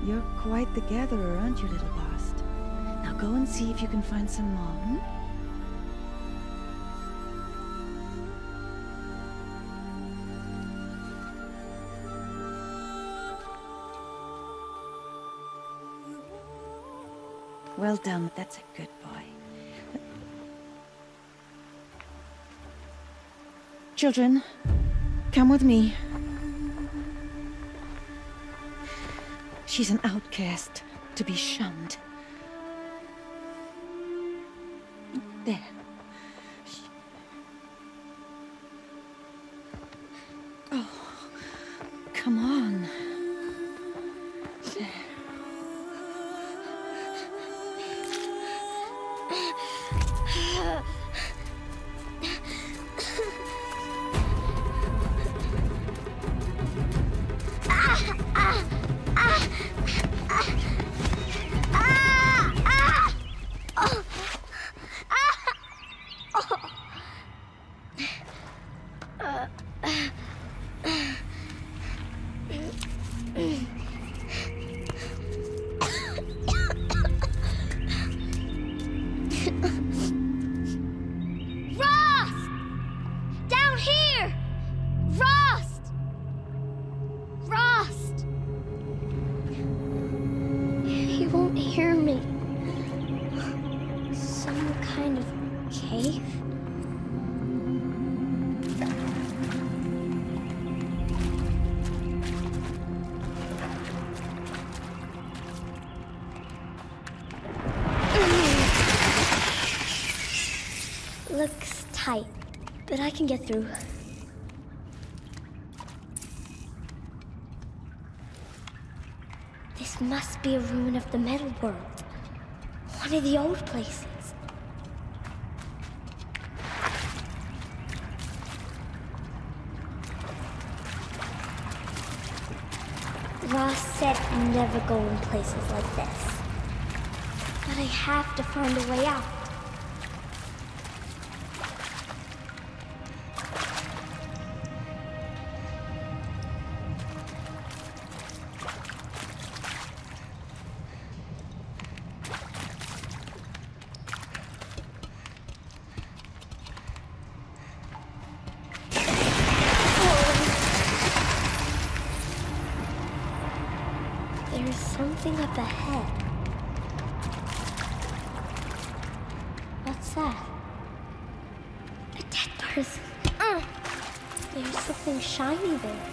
You're quite the gatherer, aren't you, little Bast? Now go and see if you can find some more, hmm? Well done, that's a good boy. Children, come with me. She's an outcast, to be shunned. There. Oh, come on. There. Looks tight, but I can get through. This must be a ruin of the metal world. One of the old places. Ross said never go in places like this. But I have to find a way out. There's something up ahead. What's that? A dead person. There's something shiny there.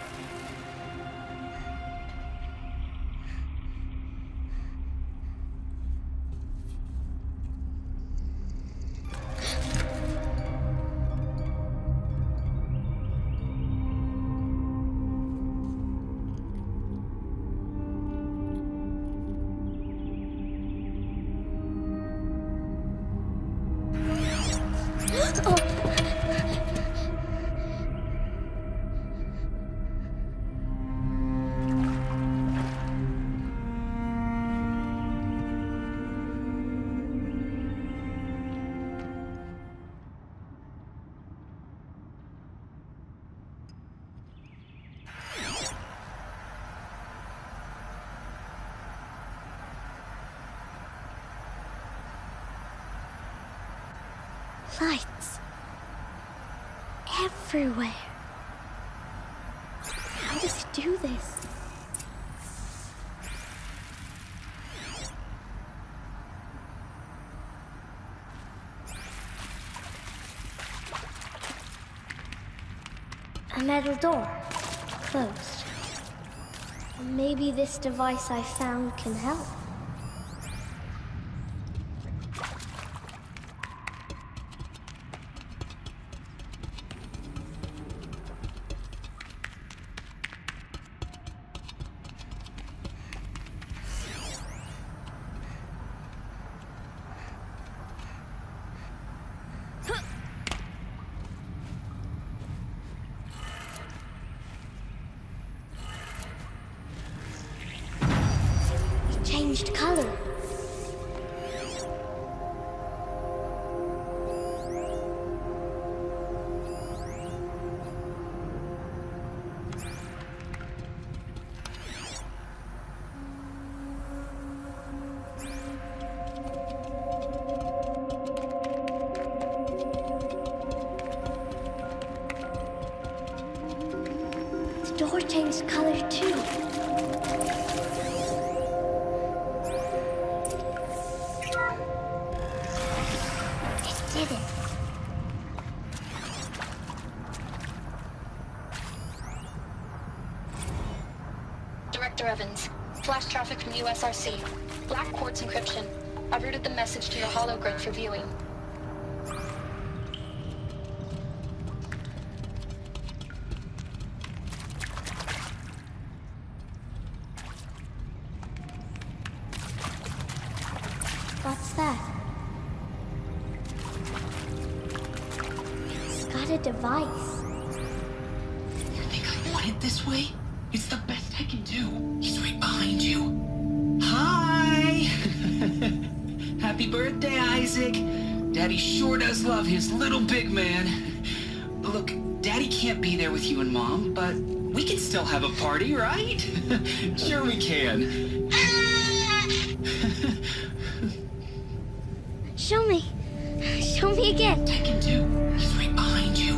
Lights. Everywhere. How does it do this? A metal door. Closed. Maybe this device I found can help. Changed color. door changed color too. It didn't. Director Evans, flash traffic from USRC. Black quartz encryption. I've routed the message to your hologrid for viewing. What's that? It's got a device. You think I want it this way? It's the best I can do. He's right behind you. Hi! Happy birthday, Isaac. Daddy sure does love his little big man. Look, Daddy can't be there with you and Mom, but we can still have a party, right? Sure we can. Show me. Show me again. I can do. He's right behind you.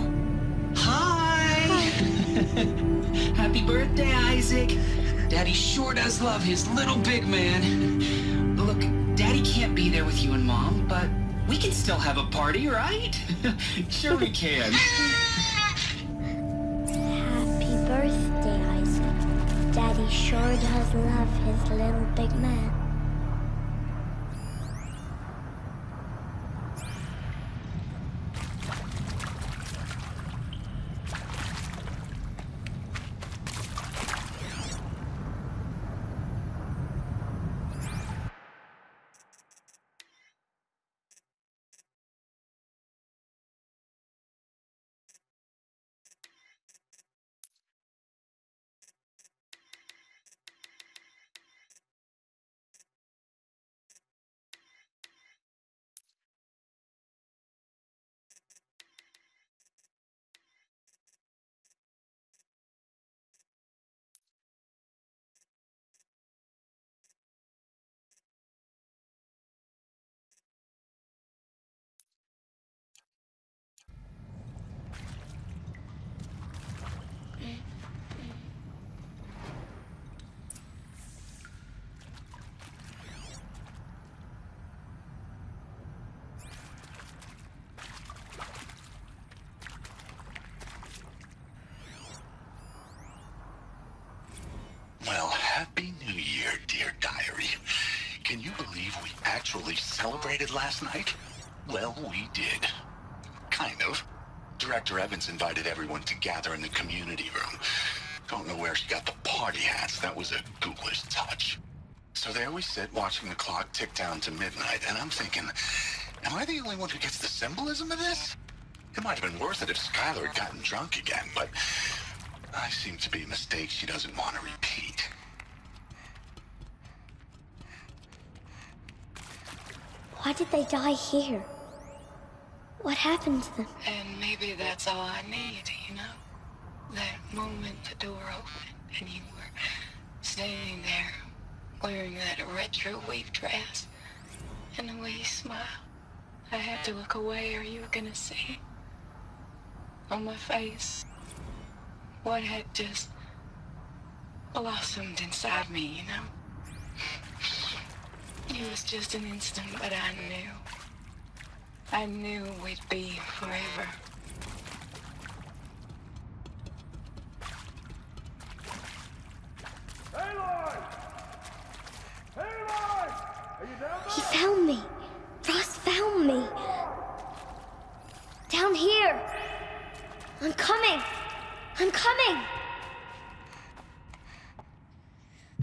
Hi! Happy birthday, Isaac. Daddy sure does love his little big man. Look, Daddy can't be there with you and Mom, but we can still have a party, right? Sure we can. Happy birthday, Isaac. Daddy sure does love his little big man. Well, Happy New Year, dear diary. Can you believe we actually celebrated last night? Well, we did. Kind of. Director Evans invited everyone to gather in the community room. Don't know where she got the party hats. That was a ghoulish touch. So there we sit, watching the clock tick down to midnight, and I'm thinking, am I the only one who gets the symbolism of this? It might have been worth it if Skylar had gotten drunk again, but I seem to be a mistake she doesn't want to repeat. Why did they die here? What happened to them? And maybe that's all I need, you know? That moment the door opened and you were standing there wearing that retro wave dress. And the way you smiled. I had to look away or you were gonna see on my face what had just blossomed inside me, you know? It was just an instant, but I knew we'd be forever. Aloy! Aloy! Are you down He found me. Ross found me. Down here. I'm coming. I'm coming.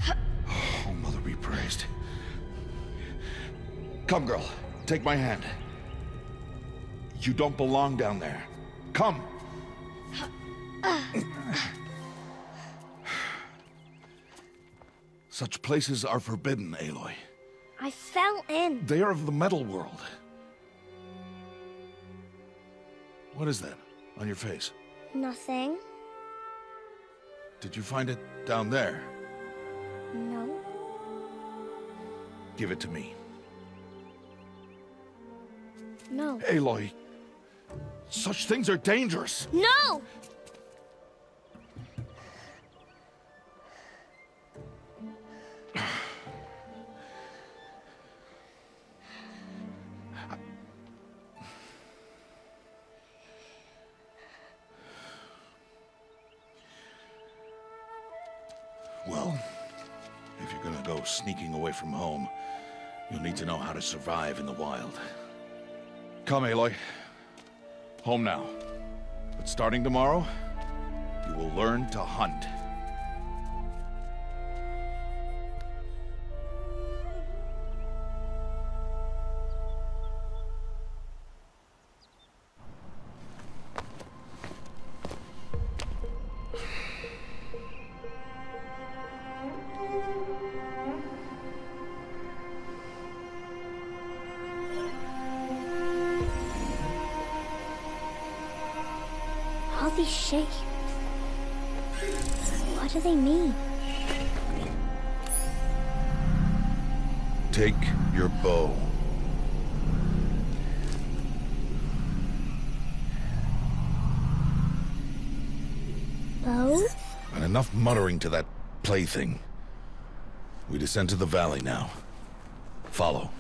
Oh, Mother be praised. Come, girl. Take my hand. You don't belong down there. Come. Such places are forbidden, Aloy. I fell in. They are of the metal world. What is that on your face? Nothing. Did you find it down there? No. Give it to me. No. Aloy, such things are dangerous. No! Well, if you're gonna go sneaking away from home, you'll need to know how to survive in the wild. Come, Aloy. Home now. But starting tomorrow, you will learn to hunt. All these shapes. What do they mean? Take your bow. Bow? And enough muttering to that plaything. We descend to the valley now. Follow.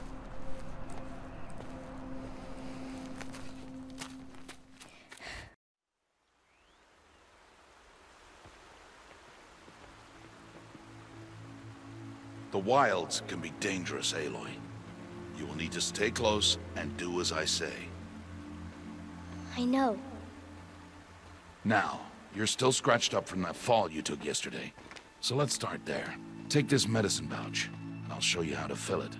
The wilds can be dangerous, Aloy. You will need to stay close and do as I say. I know. Now, you're still scratched up from that fall you took yesterday. So let's start there. Take this medicine pouch, and I'll show you how to fill it.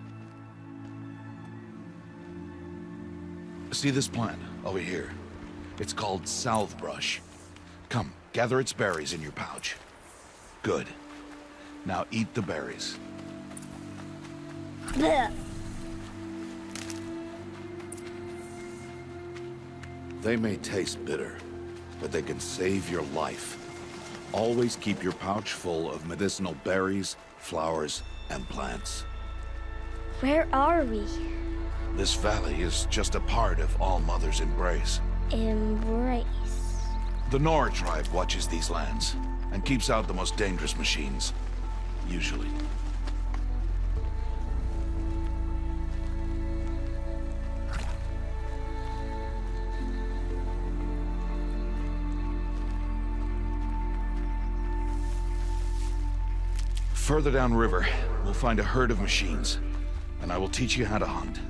See this plant over here? It's called salve brush. Come, gather its berries in your pouch. Good. Now eat the berries. Blech. They may taste bitter, but they can save your life. Always keep your pouch full of medicinal berries, flowers, and plants. Where are we? This valley is just a part of All Mother's embrace. Embrace. The Nora tribe watches these lands and keeps out the most dangerous machines. Usually. Further downriver, we'll find a herd of machines, and I will teach you how to hunt.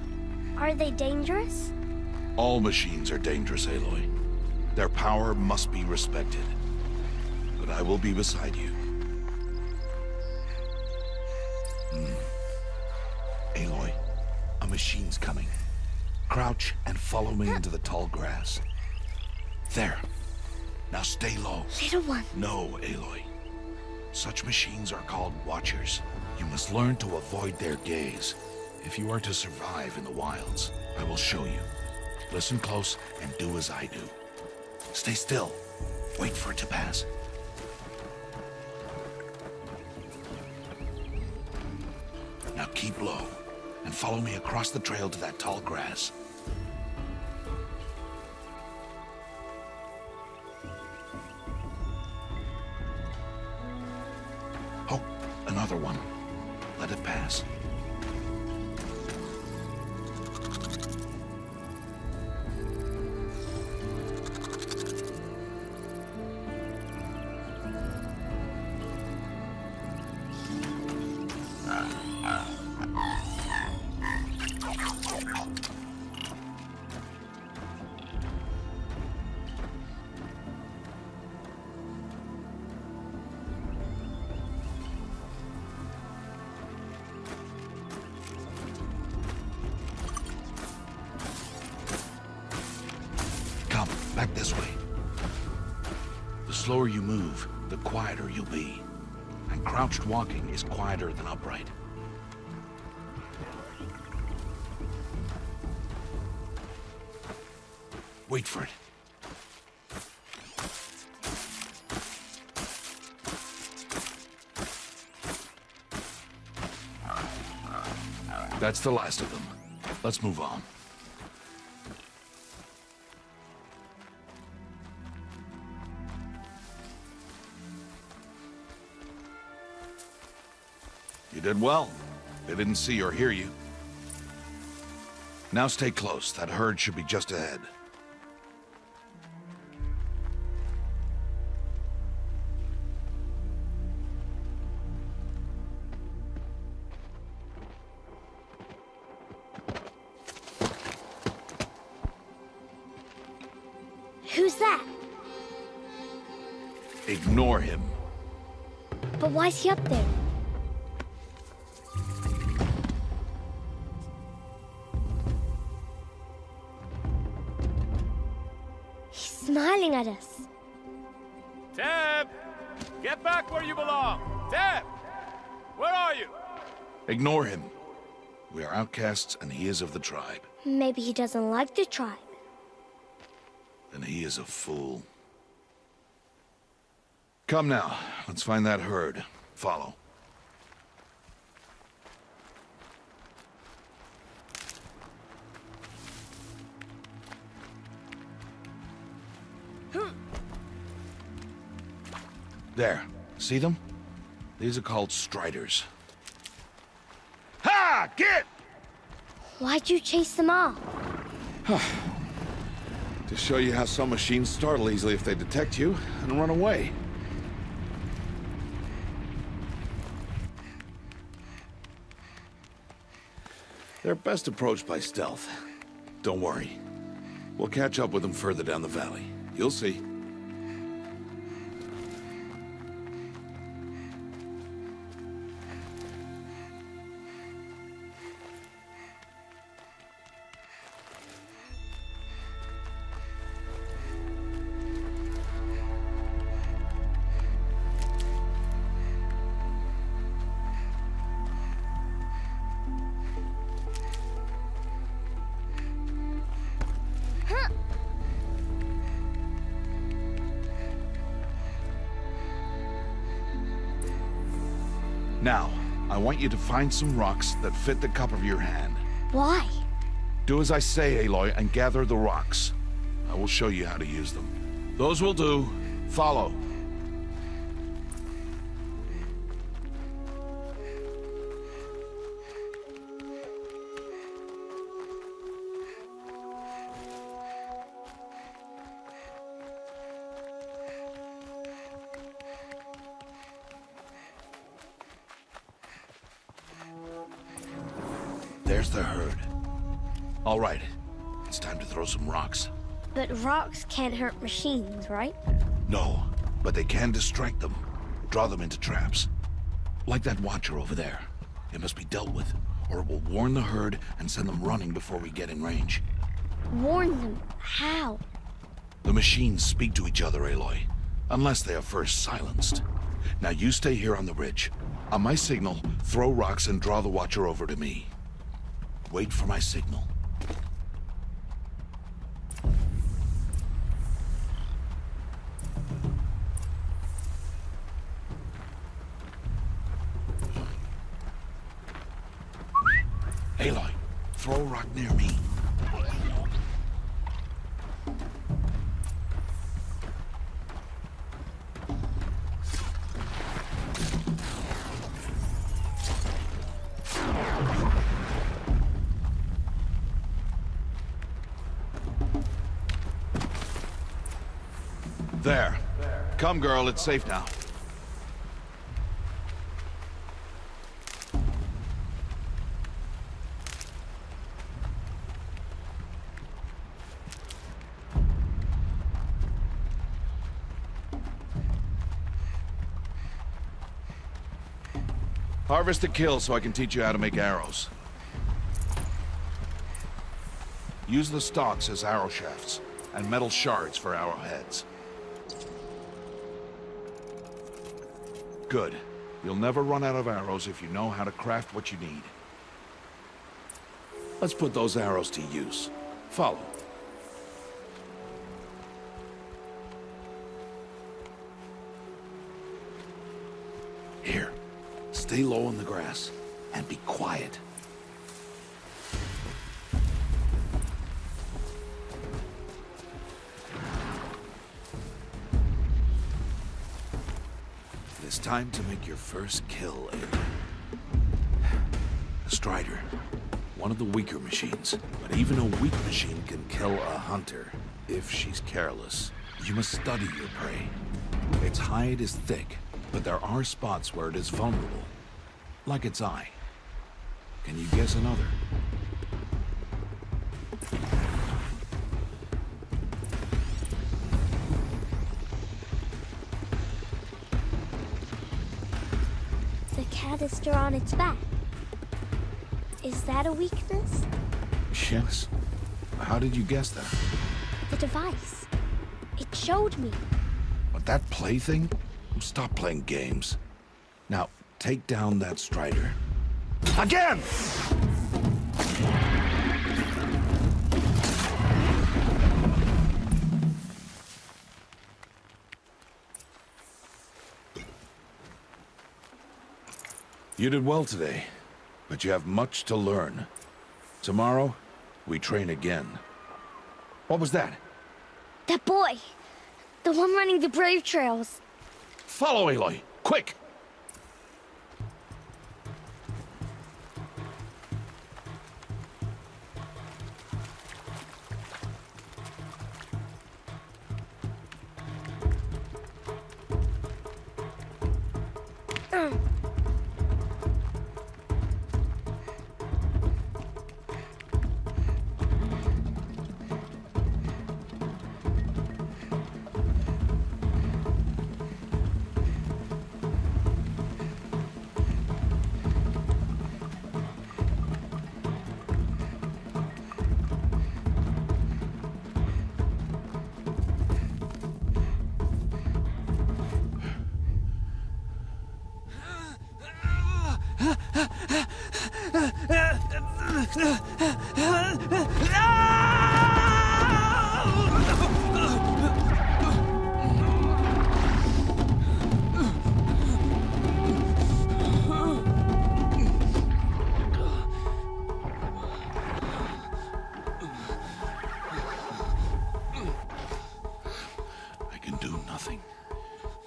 Are they dangerous? All machines are dangerous, Aloy. Their power must be respected. But I will be beside you. Aloy, a machine's coming. Crouch and follow me into the tall grass. There. Now stay low. Little one. No, Aloy. Such machines are called Watchers. You must learn to avoid their gaze. If you are to survive in the wilds, I will show you. Listen close and do as I do. Stay still. Wait for it to pass. Now keep low and follow me across the trail to that tall grass. Oh, another one. Let it pass. Back this way. The slower you move, the quieter you'll be. And crouched walking is quieter than upright. Wait for it. That's the last of them. Let's move on. You did well. They didn't see or hear you. Now stay close. That herd should be just ahead. Ignore him. But why is he up there? He's smiling at us. Teb! Get back where you belong! Teb! Where are you? Ignore him. We are outcasts, and he is of the tribe. Maybe he doesn't like the tribe. Then he is a fool. Come now, let's find that herd. Follow. There. See them? These are called striders. Ha! Get! Why'd you chase them off? To show you how some machines startle easily if they detect you and run away. They're best approached by stealth. Don't worry. We'll catch up with them further down the valley. You'll see. Now, I want you to find some rocks that fit the cup of your hand. Why? Do as I say, Aloy, and gather the rocks. I will show you how to use them. Those will do. Follow. There's the herd. All right, it's time to throw some rocks. But rocks can't hurt machines, right? No, but they can distract them. Draw them into traps. Like that watcher over there. It must be dealt with, or it will warn the herd and send them running before we get in range. Warn them? How? The machines speak to each other, Aloy. Unless they are first silenced. Now you stay here on the ridge. On my signal, throw rocks and draw the watcher over to me. Wait for my signal. Aloy, throw a rock near me. There. Come, girl, it's safe now. Harvest a kill so I can teach you how to make arrows. Use the stalks as arrow shafts, and metal shards for arrowheads. Good. You'll never run out of arrows if you know how to craft what you need. Let's put those arrows to use. Follow. Here. Stay low on the grass, and be quiet. It's time to make your first kill, Aloy. A Strider. One of the weaker machines. But even a weak machine can kill a hunter, if she's careless. You must study your prey. Its hide is thick, but there are spots where it is vulnerable. Like its eye. Can you guess another? canister on its back. Is that a weakness? Yes. How did you guess that? The device. It showed me. But that plaything? Stop playing games. Now, take down that Strider. Again! You did well today, but you have much to learn. Tomorrow, we train again. What was that? That boy! The one running the brave trails. Follow Aloy, quick!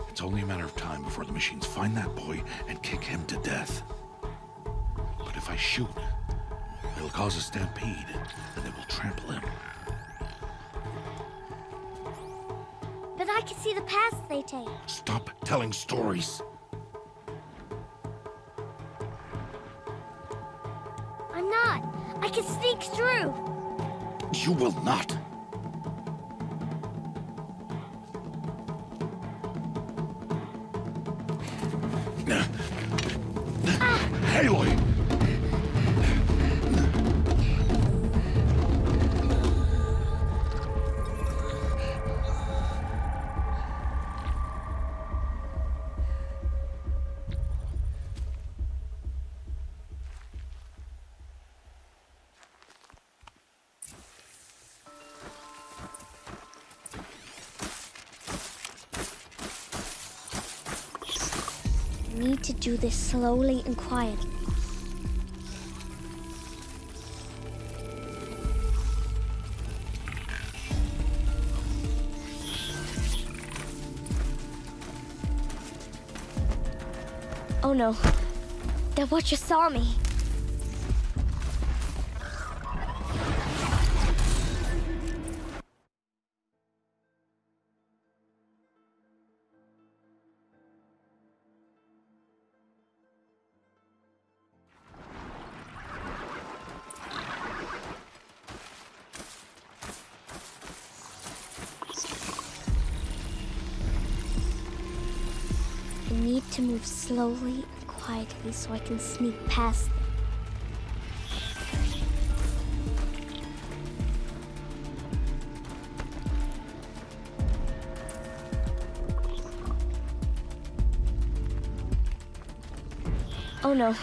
It's only a matter of time before the machines find that boy and kick him to death. But if I shoot, it'll cause a stampede, and they will trample him. But I can see the paths they take. Stop telling stories. I'm not. I can sneak through. You will not. Aloy! I need to do this slowly and quietly. Oh no, that Watcher saw me. I need to move slowly and quietly so I can sneak past them. Oh no,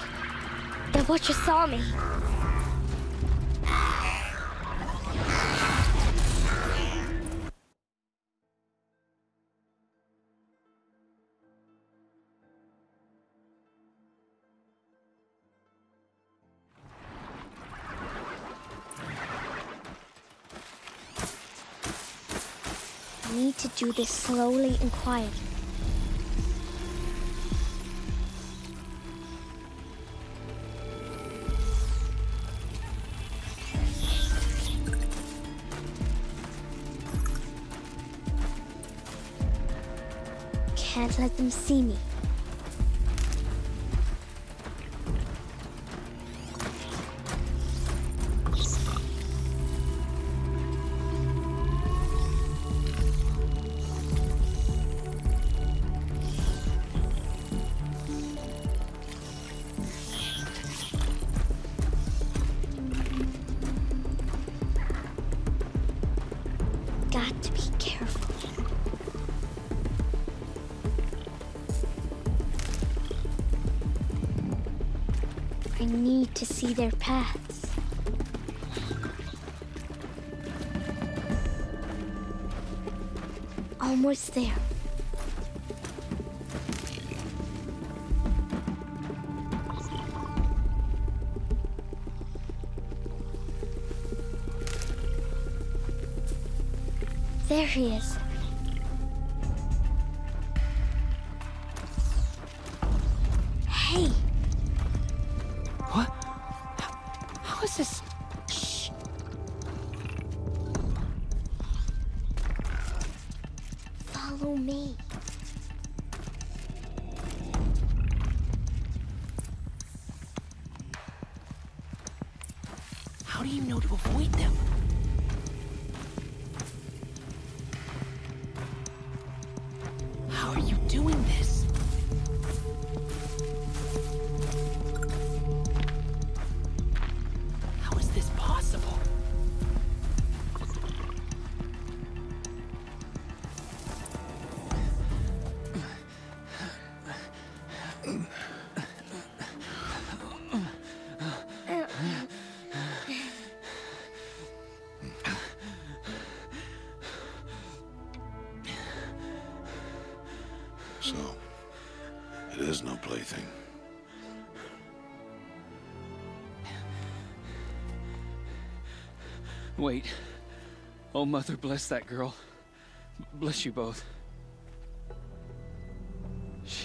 that Watcher saw me. I need to do this slowly and quietly. Can't let them see me. got to be careful. I need to see their paths. Almost there. There he is. Hey! What? How is this? Shh! Follow me. How do you know to avoid them? How are you doing this? How is this possible? So, it is no plaything. Wait. Oh, Mother, bless that girl. Bless you both.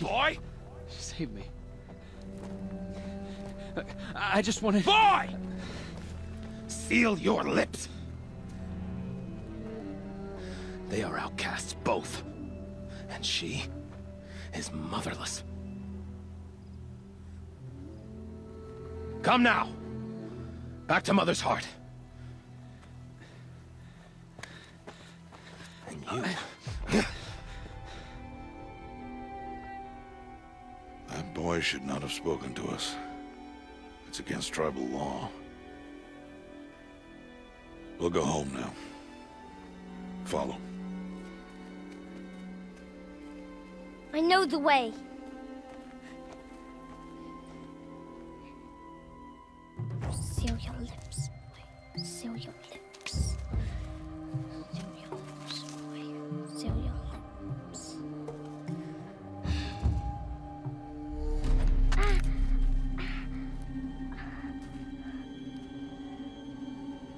Boy! She saved me. I just wanted... Boy! Seal your lips! They are outcasts, both. And she is motherless. Come now! Back to Mother's heart. And you... That boy should not have spoken to us. It's against tribal law. We'll go home now. Follow. I know the way. Seal your lips, boy. Seal your lips. Seal your lips, boy. Seal your lips.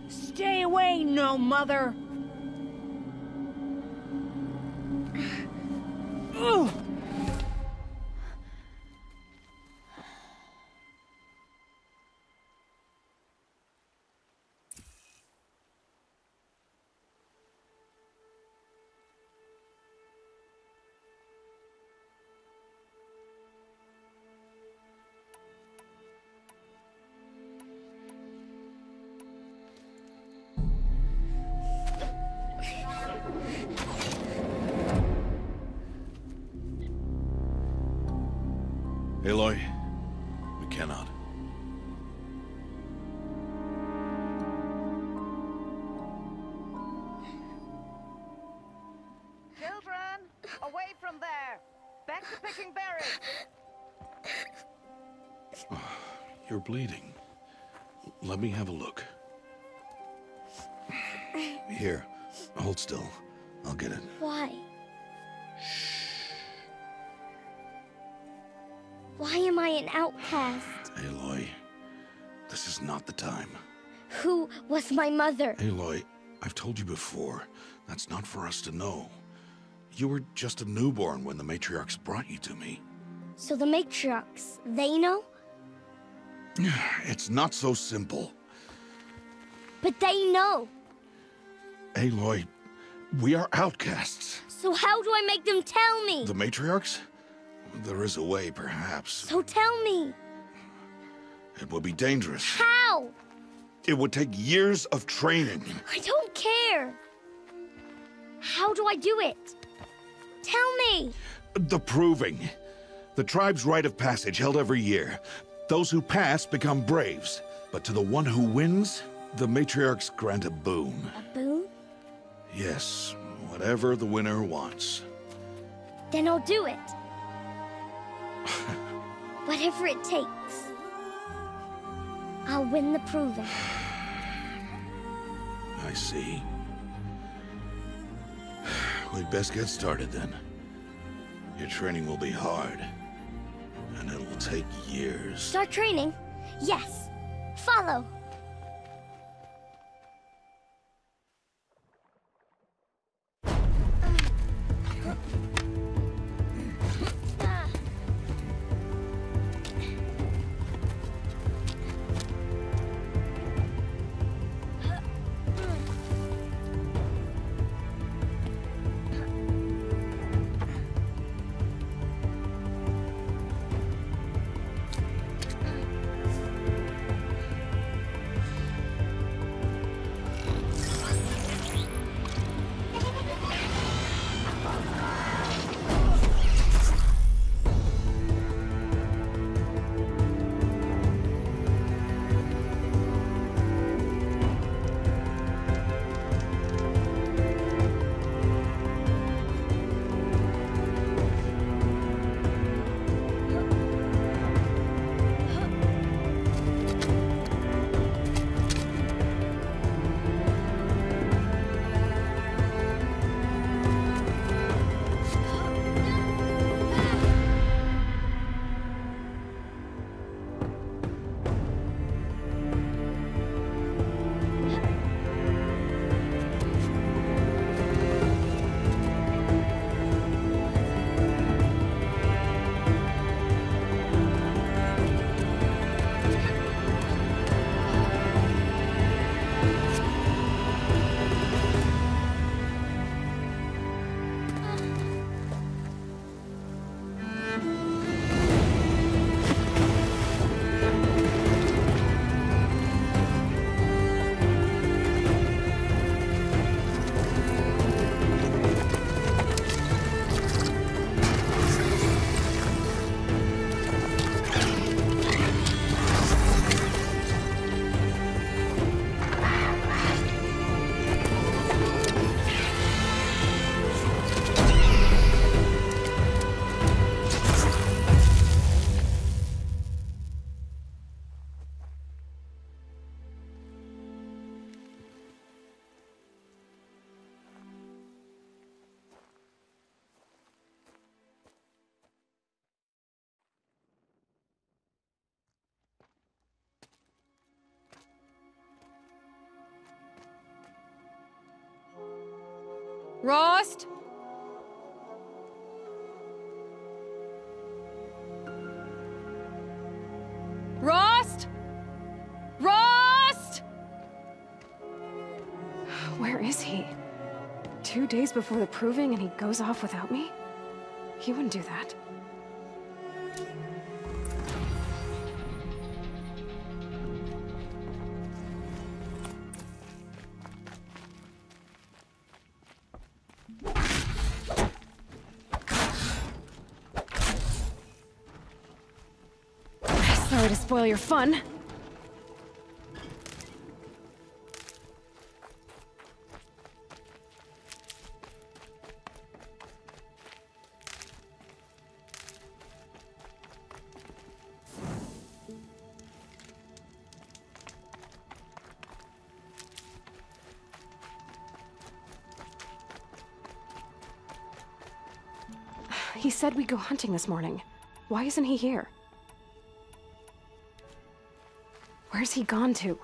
Stay away, no mother! Ugh. Aloy, we cannot. Children, away from there! Back to picking berries! You're bleeding. Let me have a look. Here, hold still. I'll get it. Why? Why am I an outcast? Aloy, this is not the time. Who was my mother? Aloy, I've told you before, that's not for us to know. You were just a newborn when the matriarchs brought you to me. So the matriarchs, they know? It's not so simple. But they know. Aloy, we are outcasts. So how do I make them tell me? The matriarchs? There is a way, perhaps. So tell me. It would be dangerous. How? It would take years of training. I don't care. How do I do it? Tell me. The proving. The tribe's rite of passage held every year. Those who pass become braves. But to the one who wins, the matriarchs grant a boon. A boon? Yes, whatever the winner wants. Then I'll do it. Whatever it takes. I'll win the proving. I see. We'd best get started then. Your training will be hard, and it will take years. Start training? Yes. Follow. Rost? Rost? Rost? Where is he? 2 days before the proving and he goes off without me? He wouldn't do that. Sorry to spoil your fun. He said we'd go hunting this morning. Why isn't he here? Where's he gone to?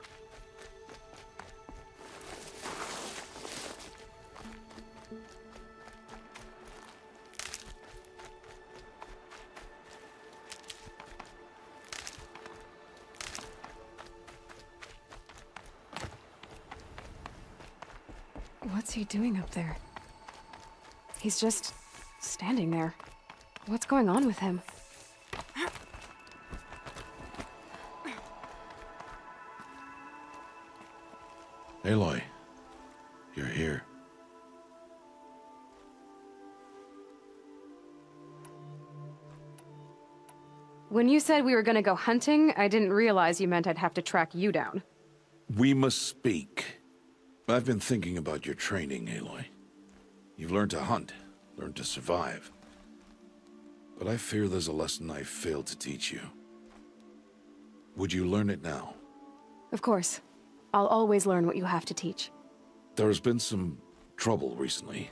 What's he doing up there? He's just standing there. What's going on with him? Aloy, you're here. When you said we were gonna go hunting, I didn't realize you meant I'd have to track you down. We must speak. I've been thinking about your training, Aloy. You've learned to hunt, learned to survive. But I fear there's a lesson I failed to teach you. Would you learn it now? Of course. I'll always learn what you have to teach. There has been some trouble recently.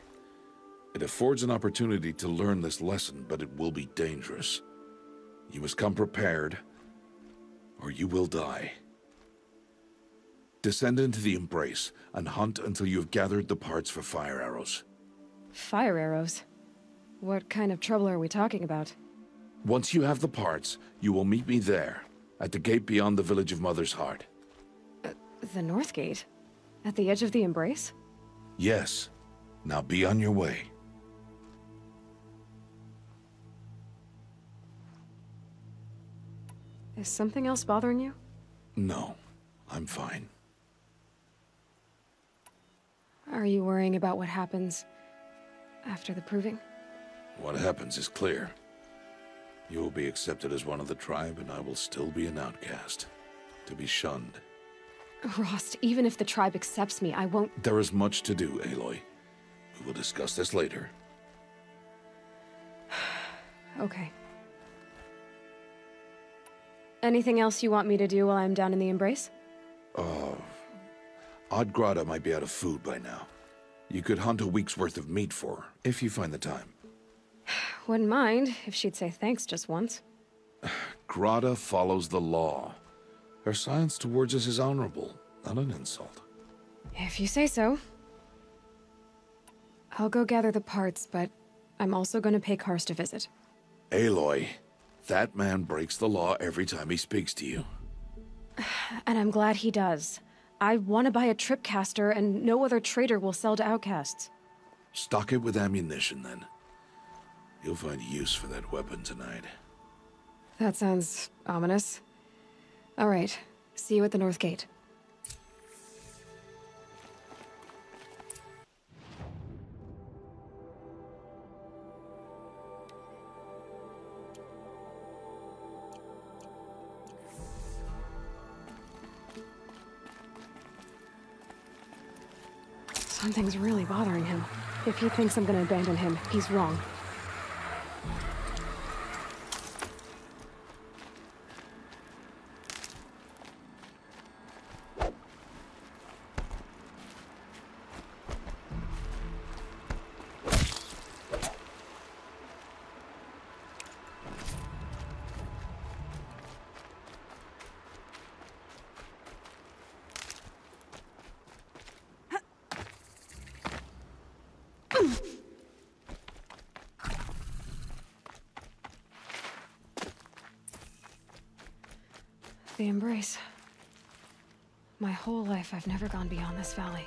It affords an opportunity to learn this lesson, but it will be dangerous. You must come prepared, or you will die. Descend into the Embrace and hunt until you have gathered the parts for fire arrows. Fire arrows? What kind of trouble are we talking about? Once you have the parts, you will meet me there, at the gate beyond the village of Mother's Heart. The North Gate? At the edge of the Embrace? Yes. Now be on your way. Is something else bothering you? No, I'm fine. Are you worrying about what happens after the proving? What happens is clear. You will be accepted as one of the tribe, and I will still be an outcast, to be shunned. Rost, even if the tribe accepts me, I won't— There is much to do, Aloy. We will discuss this later. Okay. Anything else you want me to do while I'm down in the Embrace? Odd Grata might be out of food by now. You could hunt a week's worth of meat for her, if you find the time. Wouldn't mind if she'd say thanks just once. Grata follows the law. Her science towards us is honorable, not an insult. If you say so. I'll go gather the parts, but I'm also going to pay Karst a visit. Aloy, that man breaks the law every time he speaks to you. And I'm glad he does. I want to buy a tripcaster, and no other trader will sell to outcasts. Stock it with ammunition, then. You'll find use for that weapon tonight. That sounds ominous. All right. See you at the North Gate. Something's really bothering him. If he thinks I'm gonna abandon him, he's wrong. The Embrace. My whole life, I've never gone beyond this valley.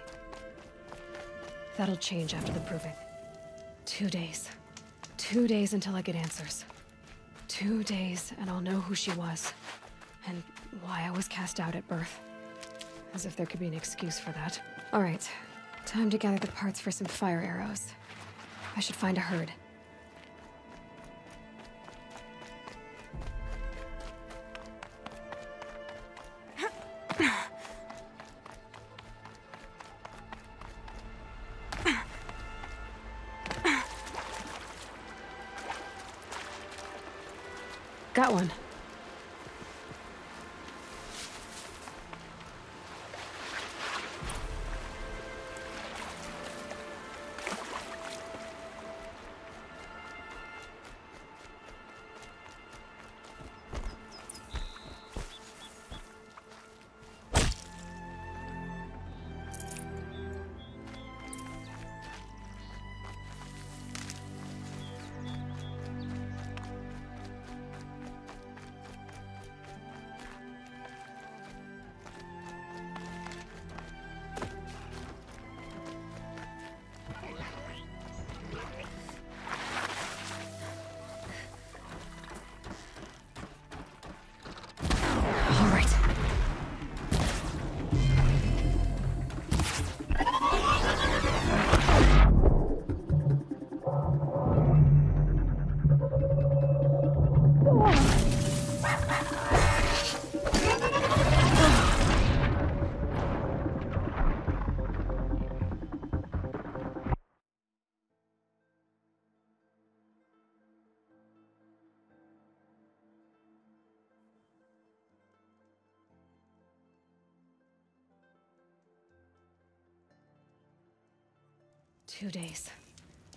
That'll change after the proving. 2 days. 2 days until I get answers. 2 days, and I'll know who she was. And why I was cast out at birth. As if there could be an excuse for that. All right. Time to gather the parts for some fire arrows. I should find a herd. Got one. 2 days.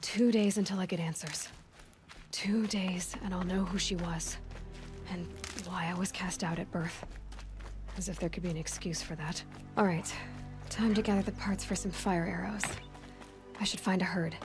2 days until I get answers. 2 days, and I'll know who she was. And why I was cast out at birth. As if there could be an excuse for that. Alright, time to gather the parts for some fire arrows. I should find a herd.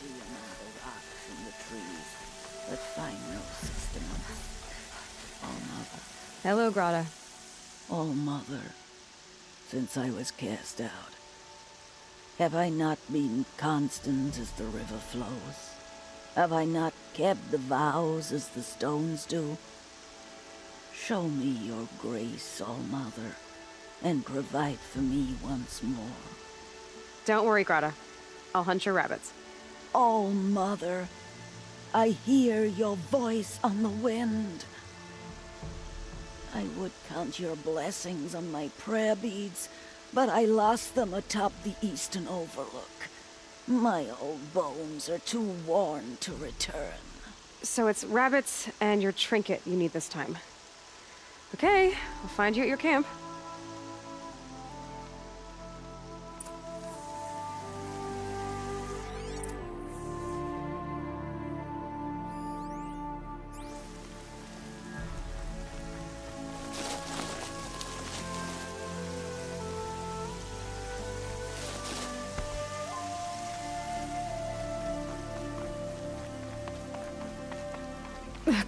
Among the rocks and the trees, but find no sustenance. Oh, Mother. Hello, Grata. Oh, Mother. Since I was cast out, have I not been constant as the river flows? Have I not kept the vows as the stones do? Show me your grace, All Mother, and provide for me once more. Don't worry, Grata. I'll hunt your rabbits. Oh, Mother, I hear your voice on the wind. I would count your blessings on my prayer beads, but I lost them atop the eastern overlook. My old bones are too worn to return. So it's rabbits and your trinket you need this time. Okay, I'll find you at your camp.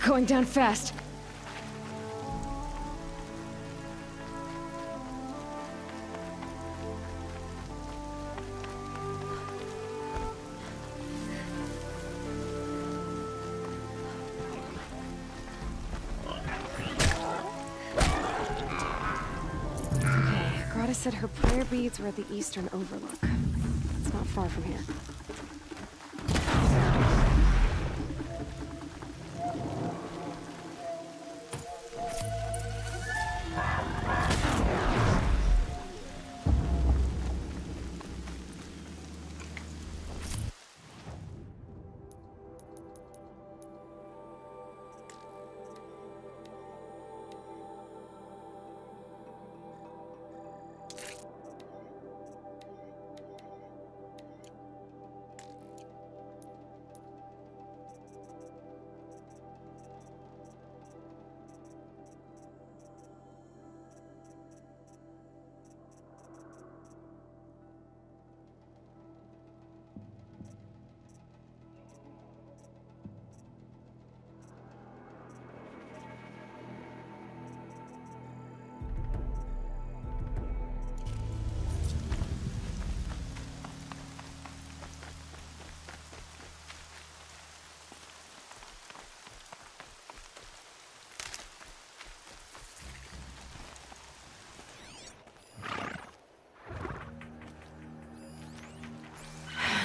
Going down fast. Okay, Grata said her prayer beads were at the eastern overlook. It's not far from here.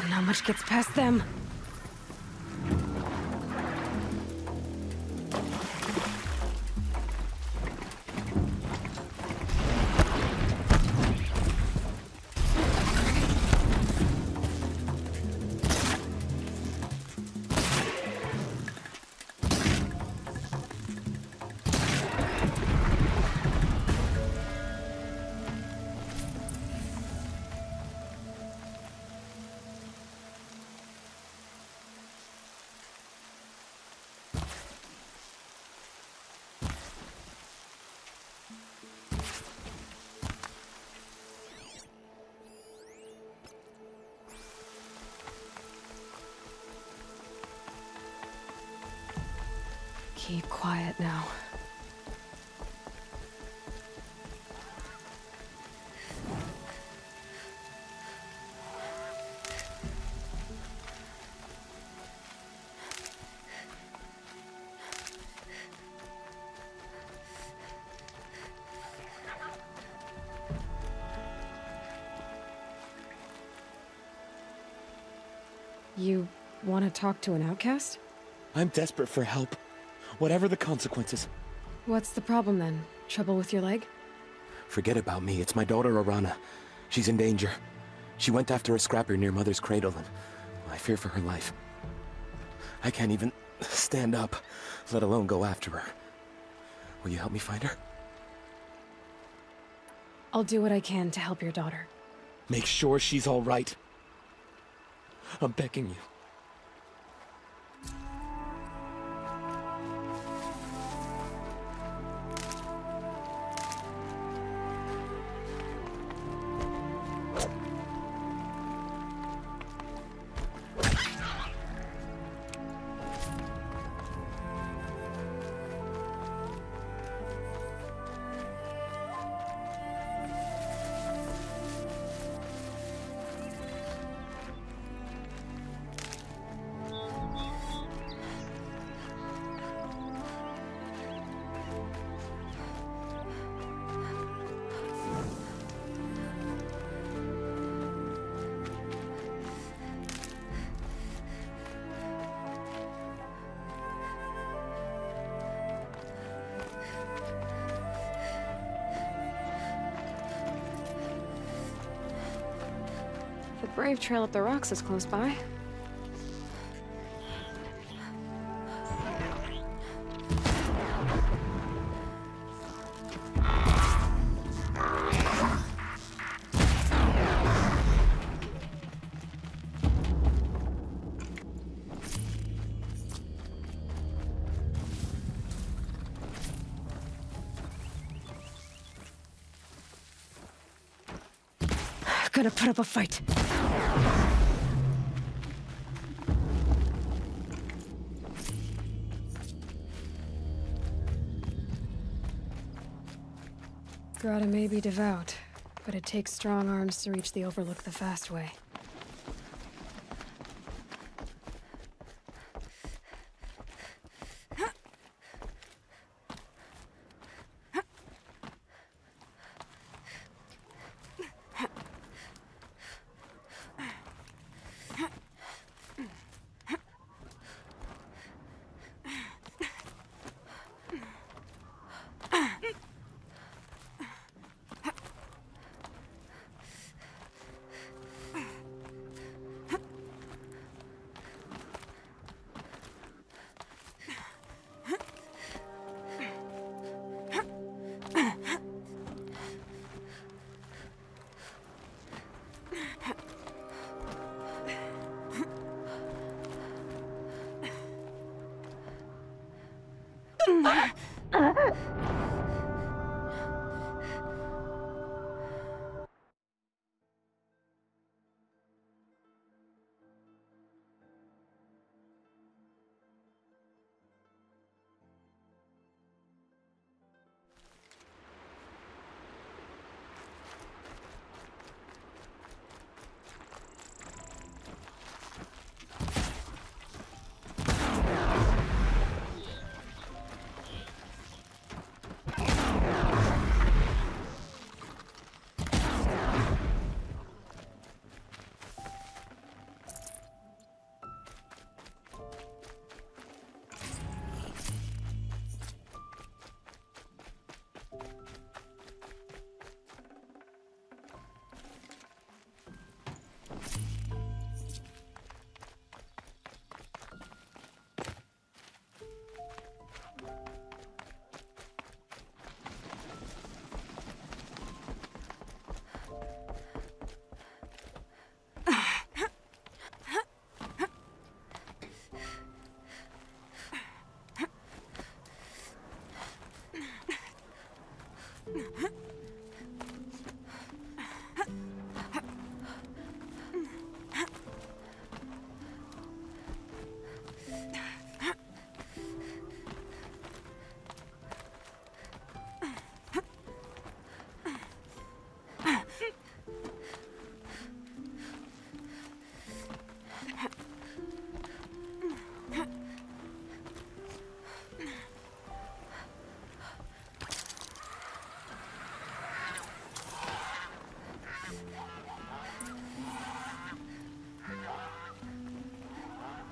Not much gets past them. Keep quiet now. You want to talk to an outcast? I'm desperate for help. Whatever the consequences. What's the problem then? Trouble with your leg? Forget about me. It's my daughter, Arana. She's in danger. She went after a scrapper near Mother's cradle, and I fear for her life. I can't even stand up, let alone go after her. Will you help me find her? I'll do what I can to help your daughter. Make sure she's all right. I'm begging you. The Brave Trail up the rocks is close by. Gonna put up a fight. Grata may be devout, but it takes strong arms to reach the Overlook the fast way.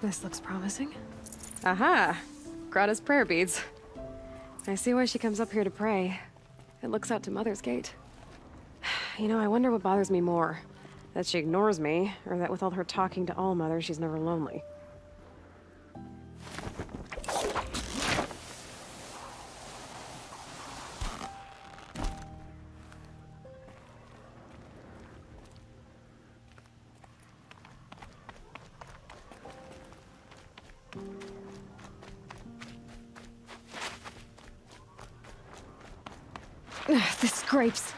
This looks promising. Aha! Grata's prayer beads. I see why she comes up here to pray. It looks out to Mother's Gate. You know, I wonder what bothers me more. That she ignores me, or that with all her talking to All-Mother, she's never lonely. This scrapes.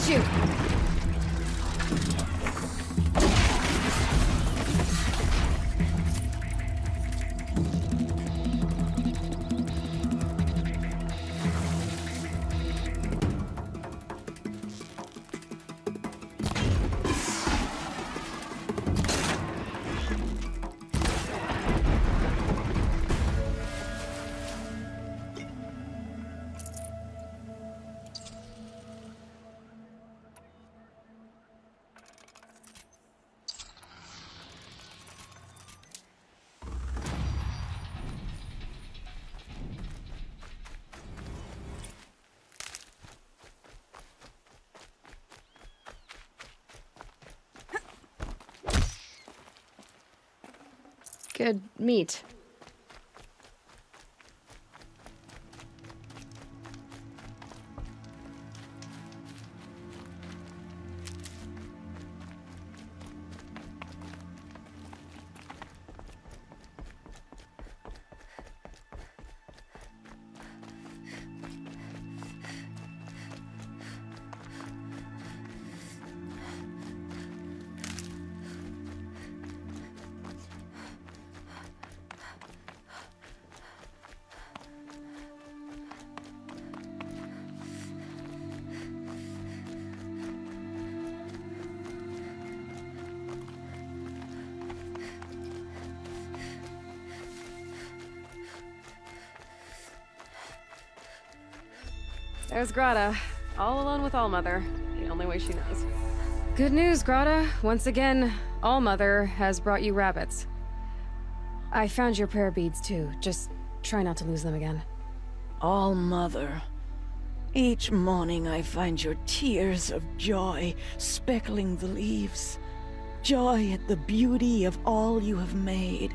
you! Good meat. There's Grata, all alone with Allmother, the only way she knows. Good news, Grata. Once again, Allmother has brought you rabbits. I found your prayer beads too. Just try not to lose them again. Allmother. Each morning I find your tears of joy speckling the leaves. Joy at the beauty of all you have made.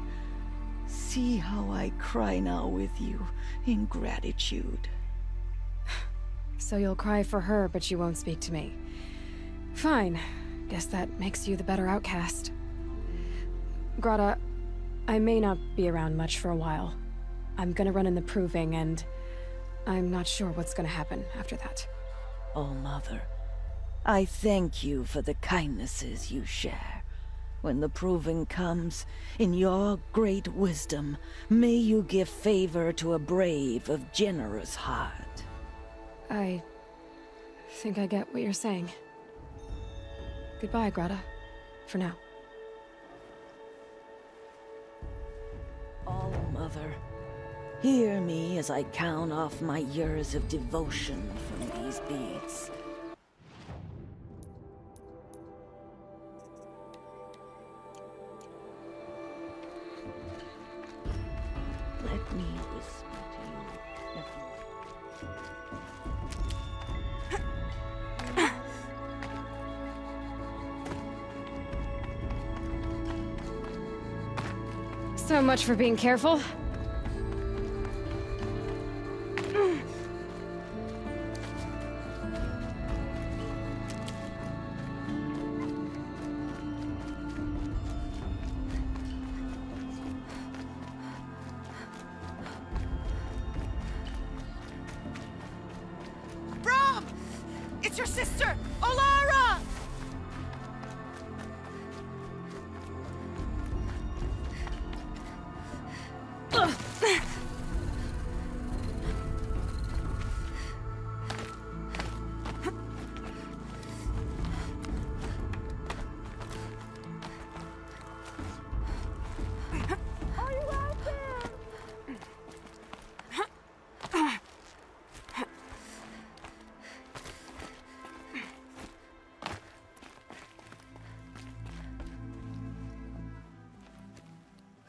See how I cry now with you in gratitude. So you'll cry for her, but you won't speak to me. Fine. Guess that makes you the better outcast. Grata, I may not be around much for a while. I'm gonna run in the Proving, and I'm not sure what's gonna happen after that. Allmother, I thank you for the kindnesses you share. When the Proving comes, in your great wisdom, may you give favor to a brave of generous heart. I think I get what you're saying. Goodbye, Grata. For now. Allmother, hear me as I count off my years of devotion from these beads. Let me whisper to you. So much for being careful. Brom! It's your sister, Olara!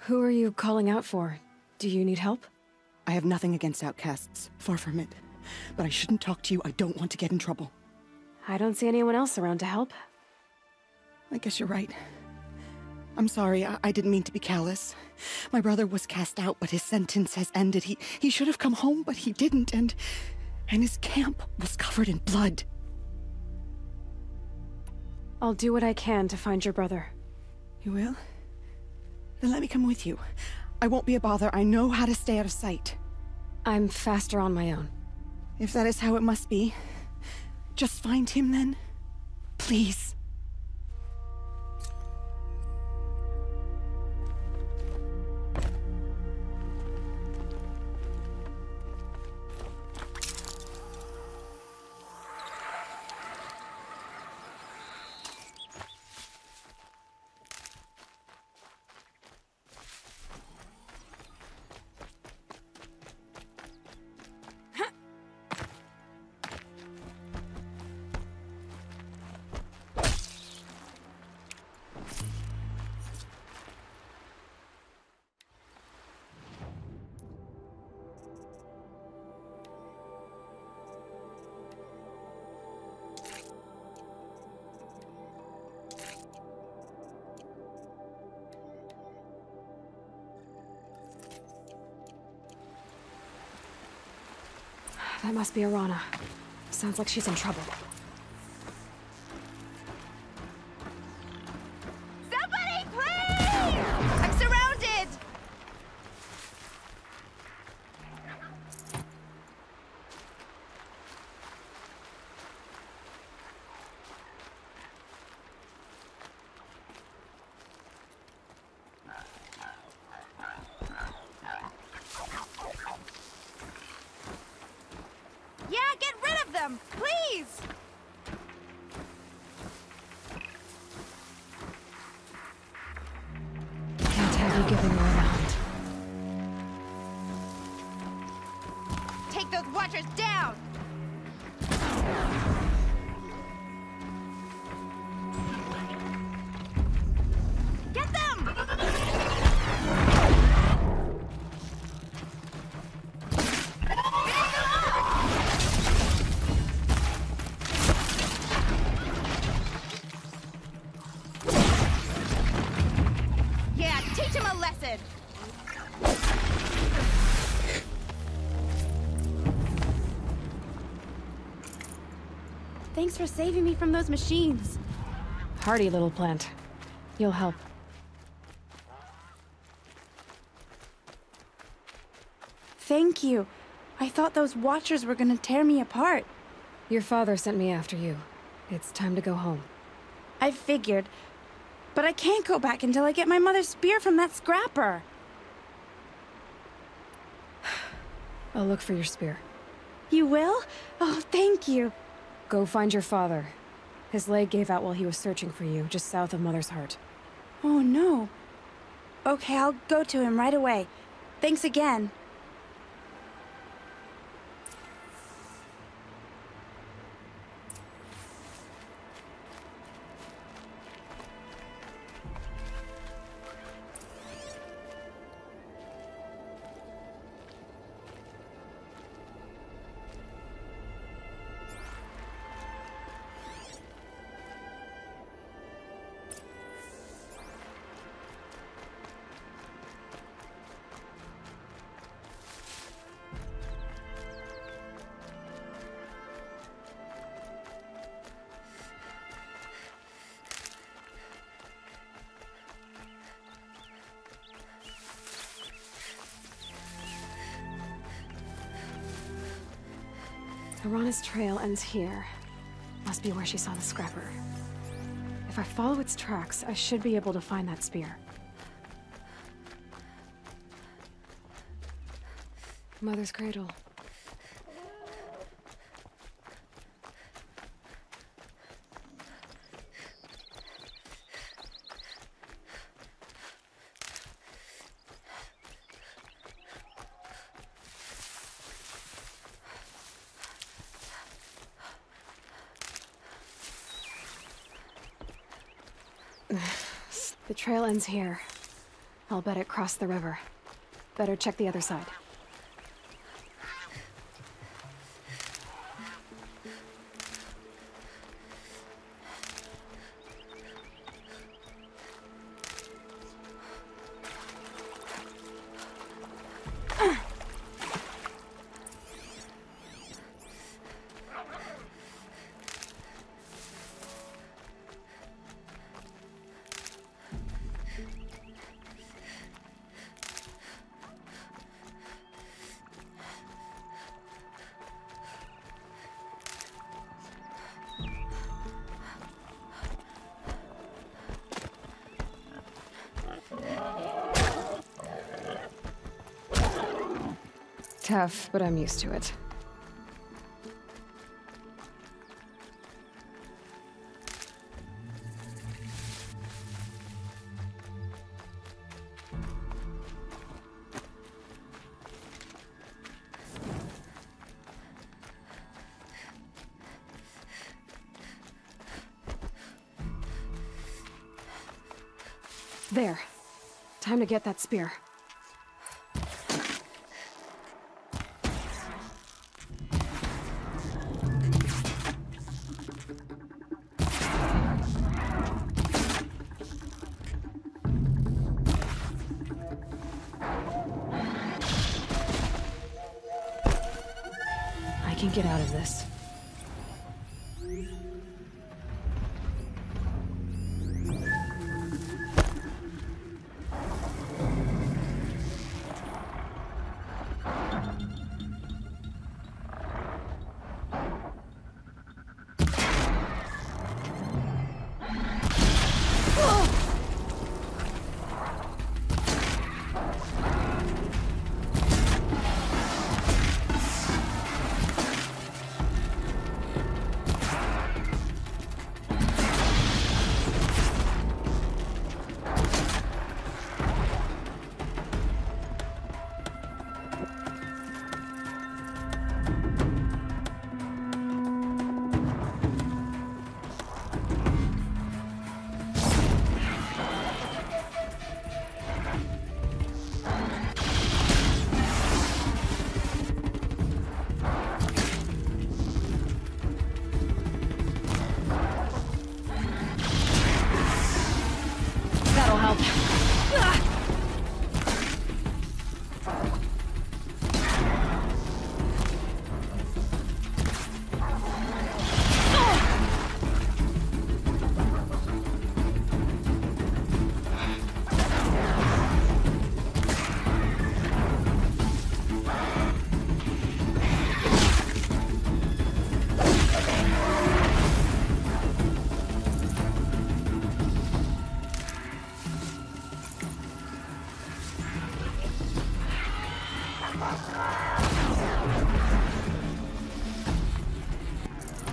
Who are you calling out for? Do you need help? I have nothing against outcasts. Far from it. But I shouldn't talk to you. I don't want to get in trouble. I don't see anyone else around to help. I guess you're right. I'm sorry. I didn't mean to be callous. My brother was cast out, but his sentence has ended. He should have come home, but he didn't, and his camp was covered in blood. I'll do what I can to find your brother. You will? Then let me come with you. I won't be a bother. I know how to stay out of sight. I'm faster on my own. If that is how it must be, just find him then. Please. That must be Arana. Sounds like she's in trouble. Somebody, please! I'm surrounded! Yeah, get rid of them, please! Can't have you giving her a hunt. Take those watchers down! lesson! Thanks for saving me from those machines. Hardy little plant. You'll help. Thank you. I thought those Watchers were gonna tear me apart. Your father sent me after you. It's time to go home. I figured. But I can't go back until I get my mother's spear from that scrapper. I'll look for your spear. You will? Oh, thank you. Go find your father. His leg gave out while he was searching for you, just south of Mother's Heart. Oh, no. Okay, I'll go to him right away. Thanks again. Arana's trail ends here. Must be where she saw the scrapper. If I follow its tracks, I should be able to find that spear. Mother's cradle. The trail ends here. I'll bet it crossed the river. Better check the other side. Tough, but I'm used to it. There. Time to get that spear. I can get out of this.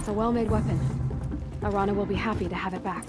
A well-made weapon. Arana will be happy to have it back.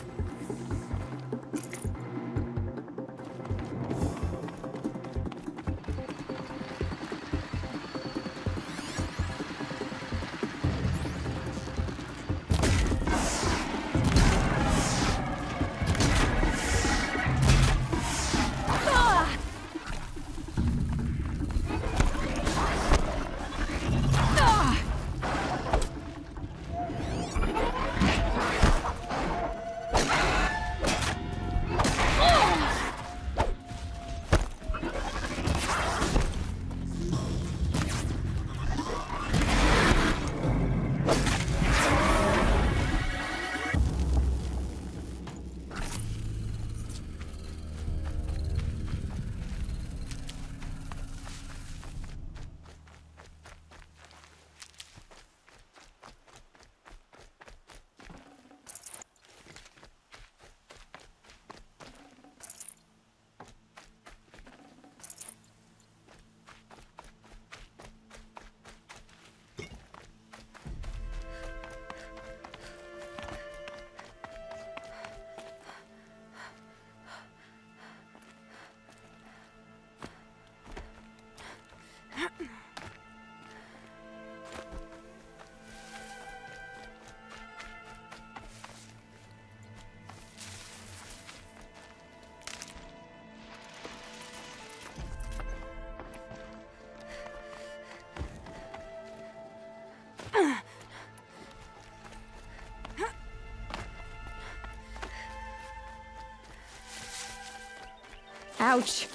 Ouch.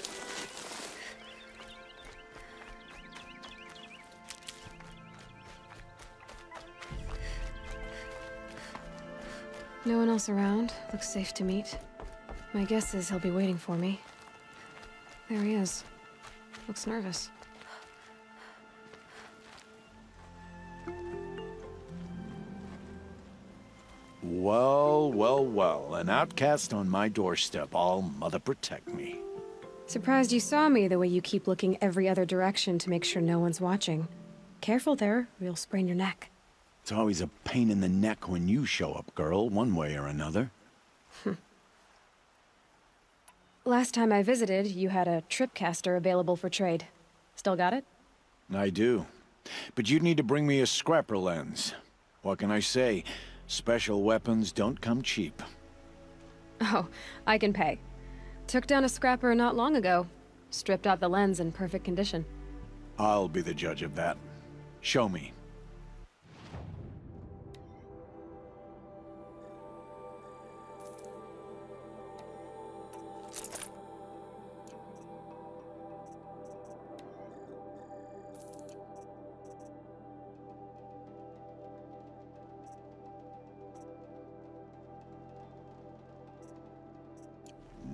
No one else around. Looks safe to meet. My guess is he'll be waiting for me. There he is. Looks nervous. Well, well, well. An outcast on my doorstep. All mother protect me. Surprised you saw me the way you keep looking every other direction to make sure no one's watching. Careful there, or you'll sprain your neck. It's always a pain in the neck when you show up, girl, one way or another. Last time I visited, you had a tripcaster available for trade. Still got it? I do. But you'd need to bring me a scrapper lens. What can I say? Special weapons don't come cheap. Oh, I can pay. Took down a scrapper not long ago. Stripped out the lens in perfect condition. I'll be the judge of that. Show me.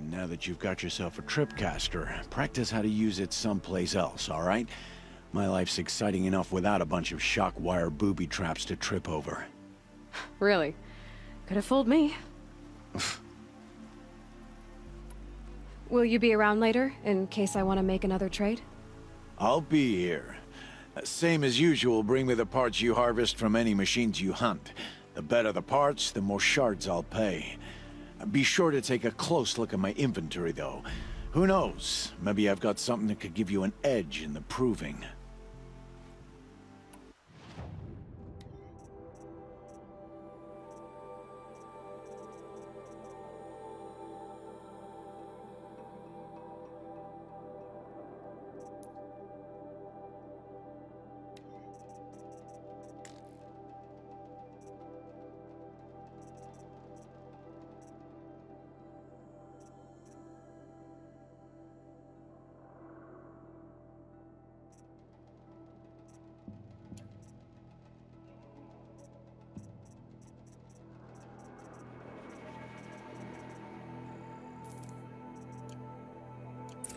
Now that you've got yourself a tripcaster, practice how to use it someplace else, all right? My life's exciting enough without a bunch of shock wire booby traps to trip over. Really? Could have fooled me. Will you be around later, in case I want to make another trade? I'll be here. Same as usual, bring me the parts you harvest from any machines you hunt. The better the parts, the more shards I'll pay. Be sure to take a close look at my inventory, though. Who knows? Maybe I've got something that could give you an edge in the proving.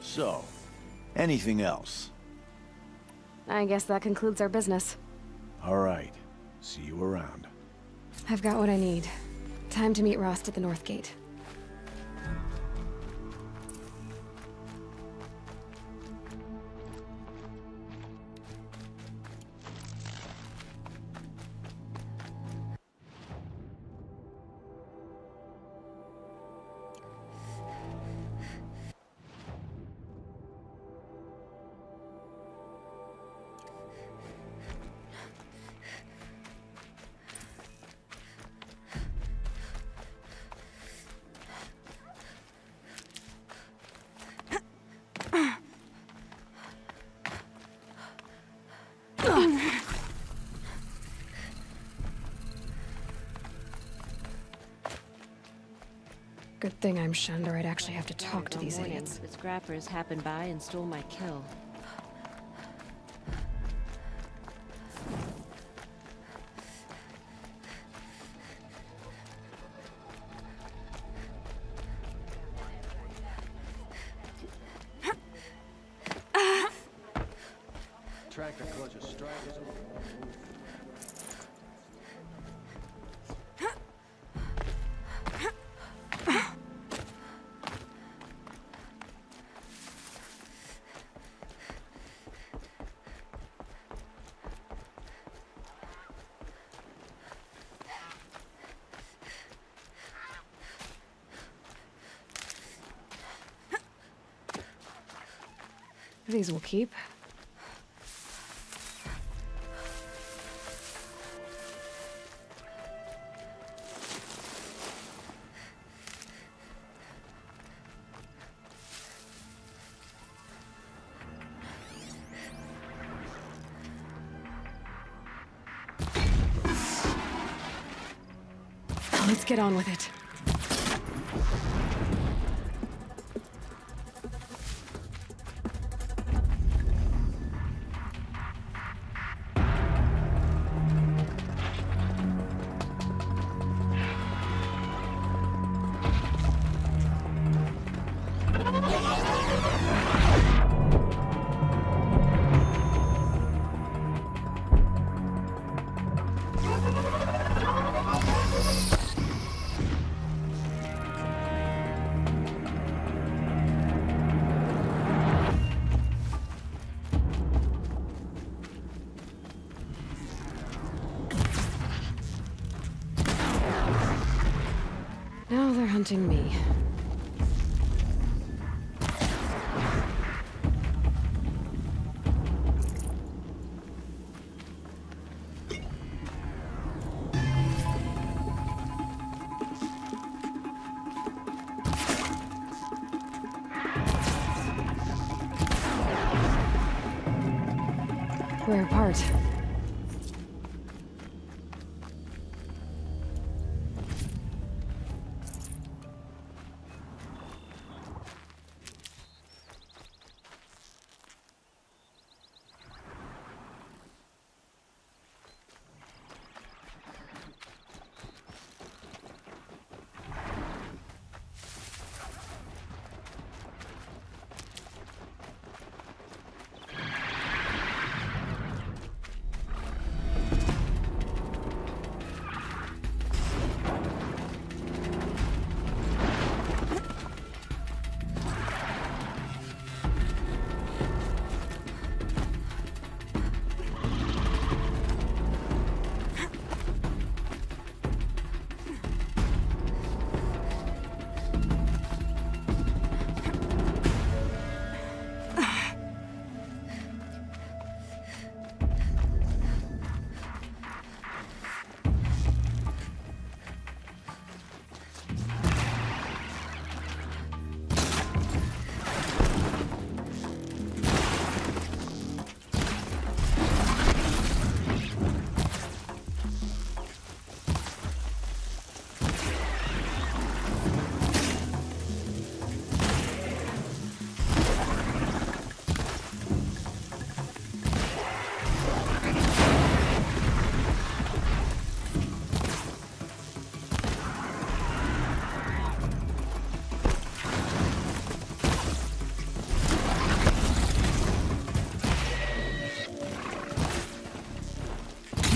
So, anything else? I guess that concludes our business. All right. See you around. I've got what I need. Time to meet Rost at the North Gate. Good thing I'm shunned, or I'd actually have to talk to these idiots. The scrappers happened by and stole my kill. Tractor clutches strikers. These will keep. Let's get on with it. Now they're hunting me. We're apart.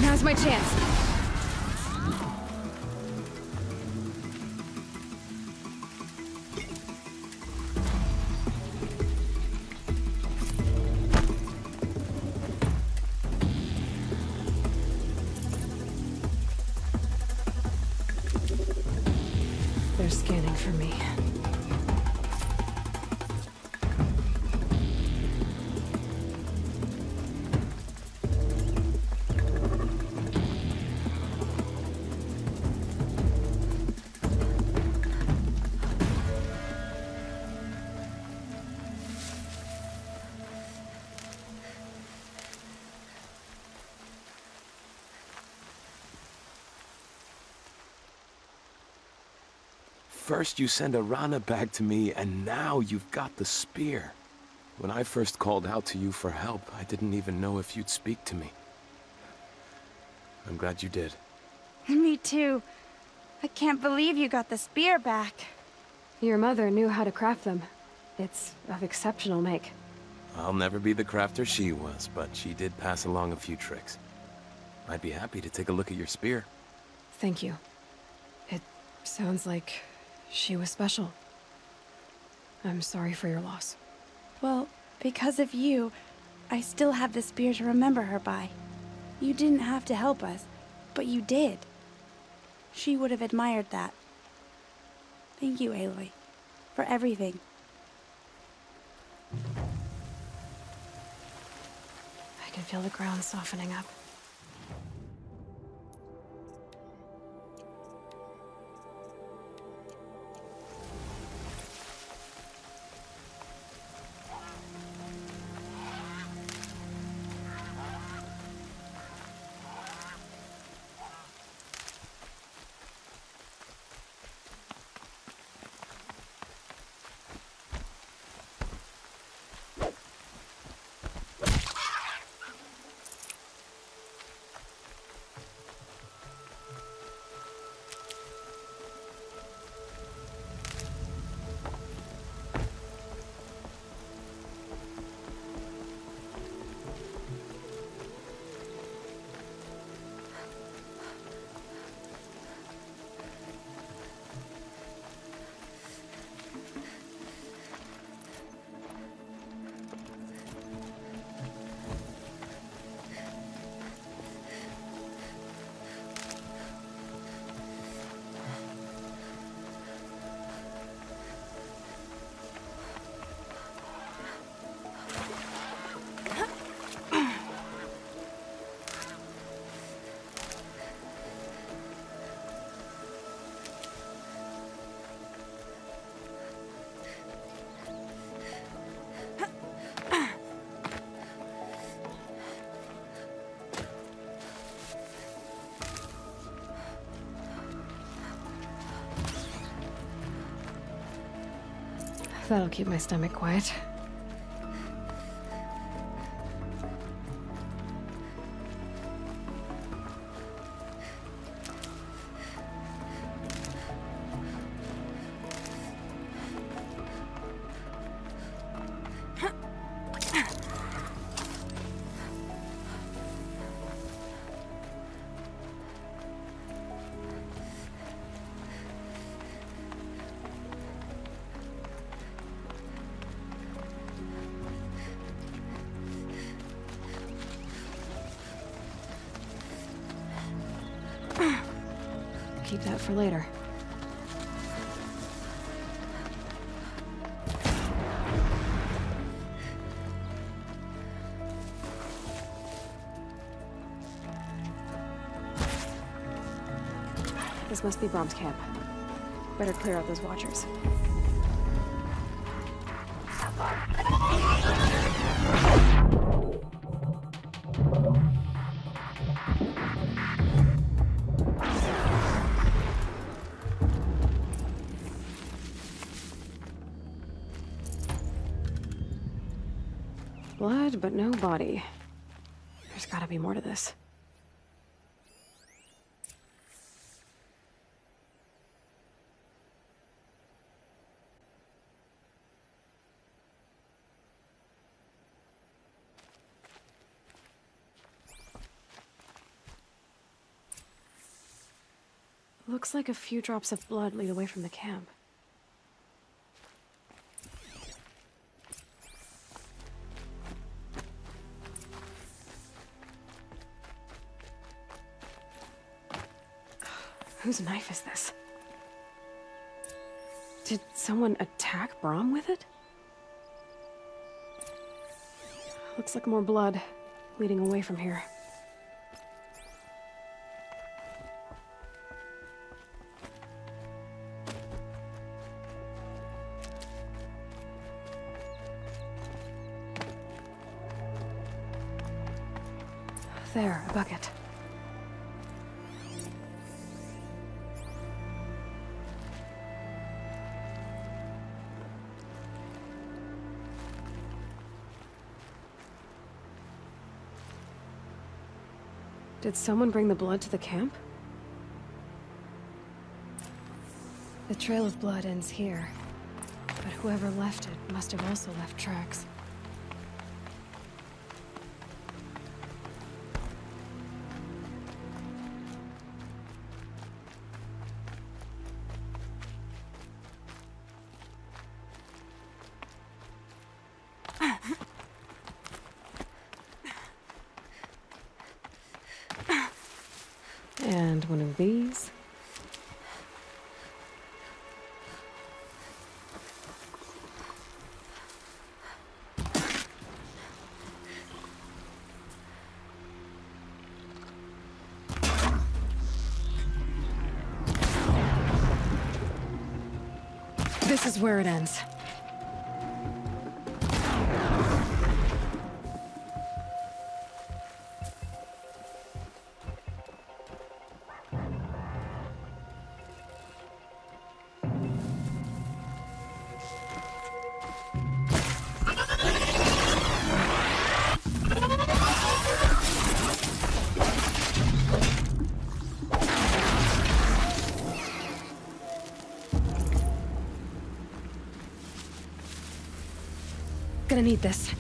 Now's my chance. They're scanning for me. First you send Arana back to me, and now you've got the spear. When I first called out to you for help, I didn't even know if you'd speak to me. I'm glad you did. Me too. I can't believe you got the spear back. Your mother knew how to craft them. It's of exceptional make. I'll never be the crafter she was, but she did pass along a few tricks. I'd be happy to take a look at your spear. Thank you. It sounds like she was special. I'm sorry for your loss. Well, because of you, I still have the spear to remember her by. You didn't have to help us, but you did. She would have admired that. Thank you, Aloy, for everything. I can feel the ground softening up. That'll keep my stomach quiet. Keep that for later. This must be Brom's camp. Better clear out those watchers. Blood, but no body. There's gotta be more to this. Looks like a few drops of blood lead away from the camp. Whose knife is this? Did someone attack Brom with it? Looks like more blood leading away from here. There, a bucket. Did someone bring the blood to the camp? The trail of blood ends here, but whoever left it must have also left tracks. And one of these. This is where it ends. Gonna need this.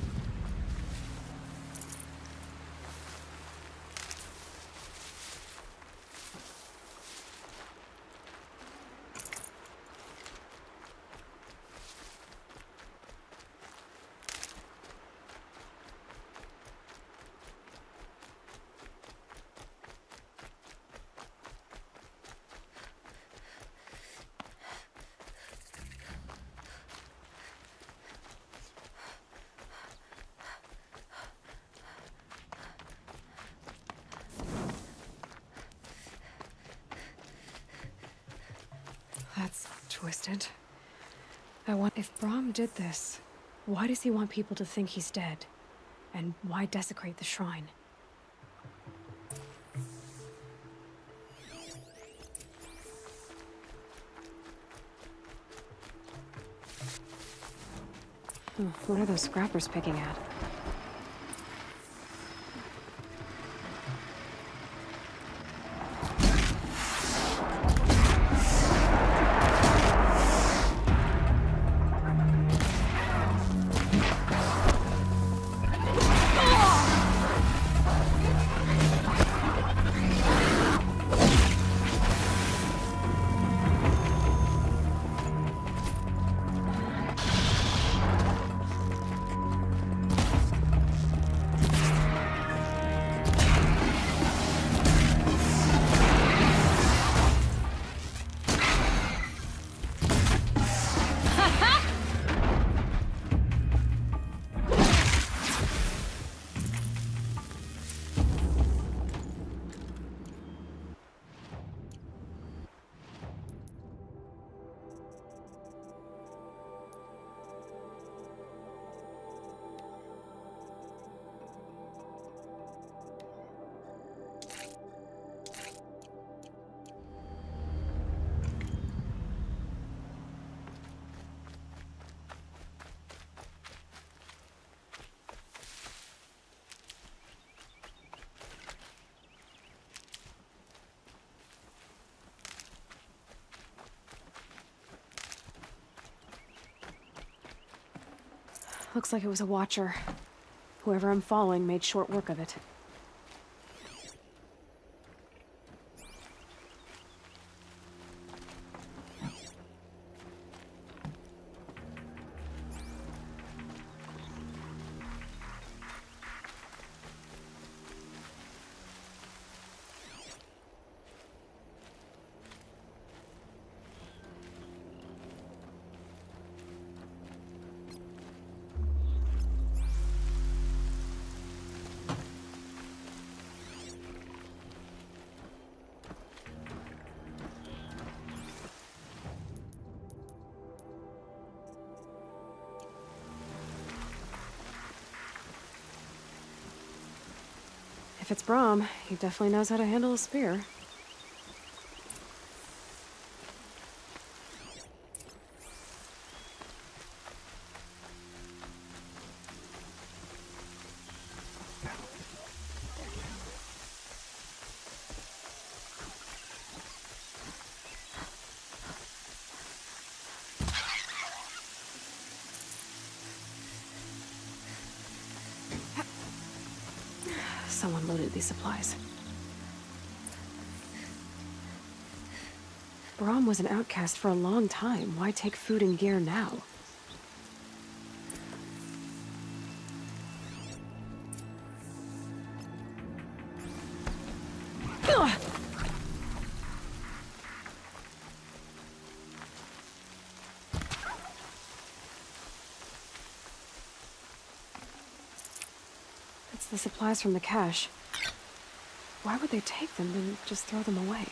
That's twisted. If Brahm did this, why does he want people to think he's dead? And why desecrate the shrine? What are those scrappers picking at? Looks like it was a watcher. Whoever I'm following made short work of it. If it's Brahm, he definitely knows how to handle a spear. someone loaded these supplies. Brahm was an outcast for a long time. Why take food and gear now? Ugh! It's the supplies from the cache. Why would they take them and just throw them away?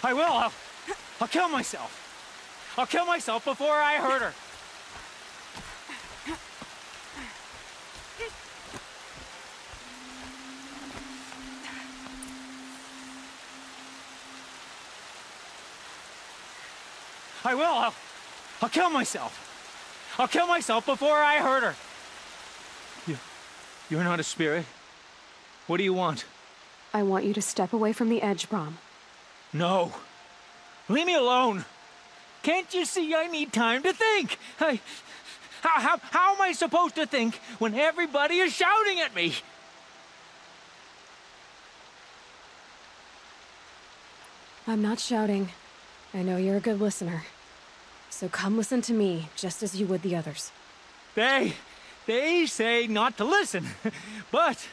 I will. I'll kill myself. I'll kill myself before I hurt her. I will. I'll kill myself. I'll kill myself before I hurt her. You're not a spirit. What do you want? I want you to step away from the edge, Brahm. No. Leave me alone. Can't you see I need time to think? How am I supposed to think when everybody is shouting at me? I'm not shouting. I know you're a good listener. So come listen to me, just as you would the others. They say not to listen. But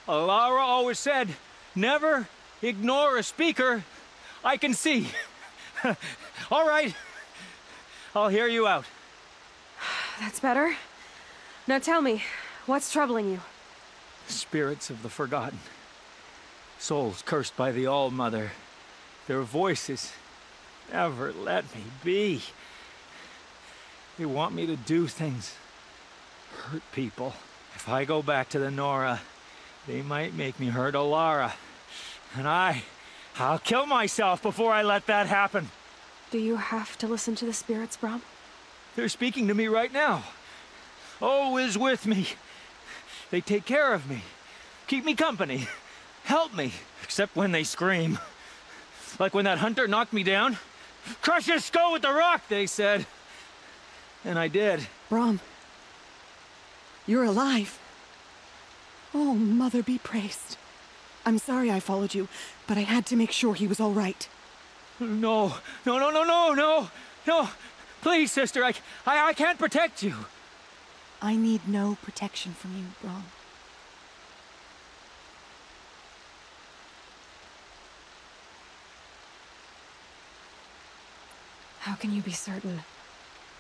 Alara always said, never ignore a speaker I can see. All right. I'll hear you out. That's better. Now tell me, what's troubling you? Spirits of the forgotten. Souls cursed by the All-Mother. Their voices never let me be. They want me to do things, hurt people. If I go back to the Nora, they might make me hurt Alara. And I'll kill myself before I let that happen. Do you have to listen to the spirits, Brahm? They're speaking to me right now. O is with me. They take care of me, keep me company, help me, except when they scream. Like when that hunter knocked me down. Crush his skull with the rock, they said. And I did. Brahm, you're alive. Oh, Mother be praised. I'm sorry I followed you, but I had to make sure he was all right. No. Please, sister, I can't protect you. I need no protection from you, Brahm. How can you be certain?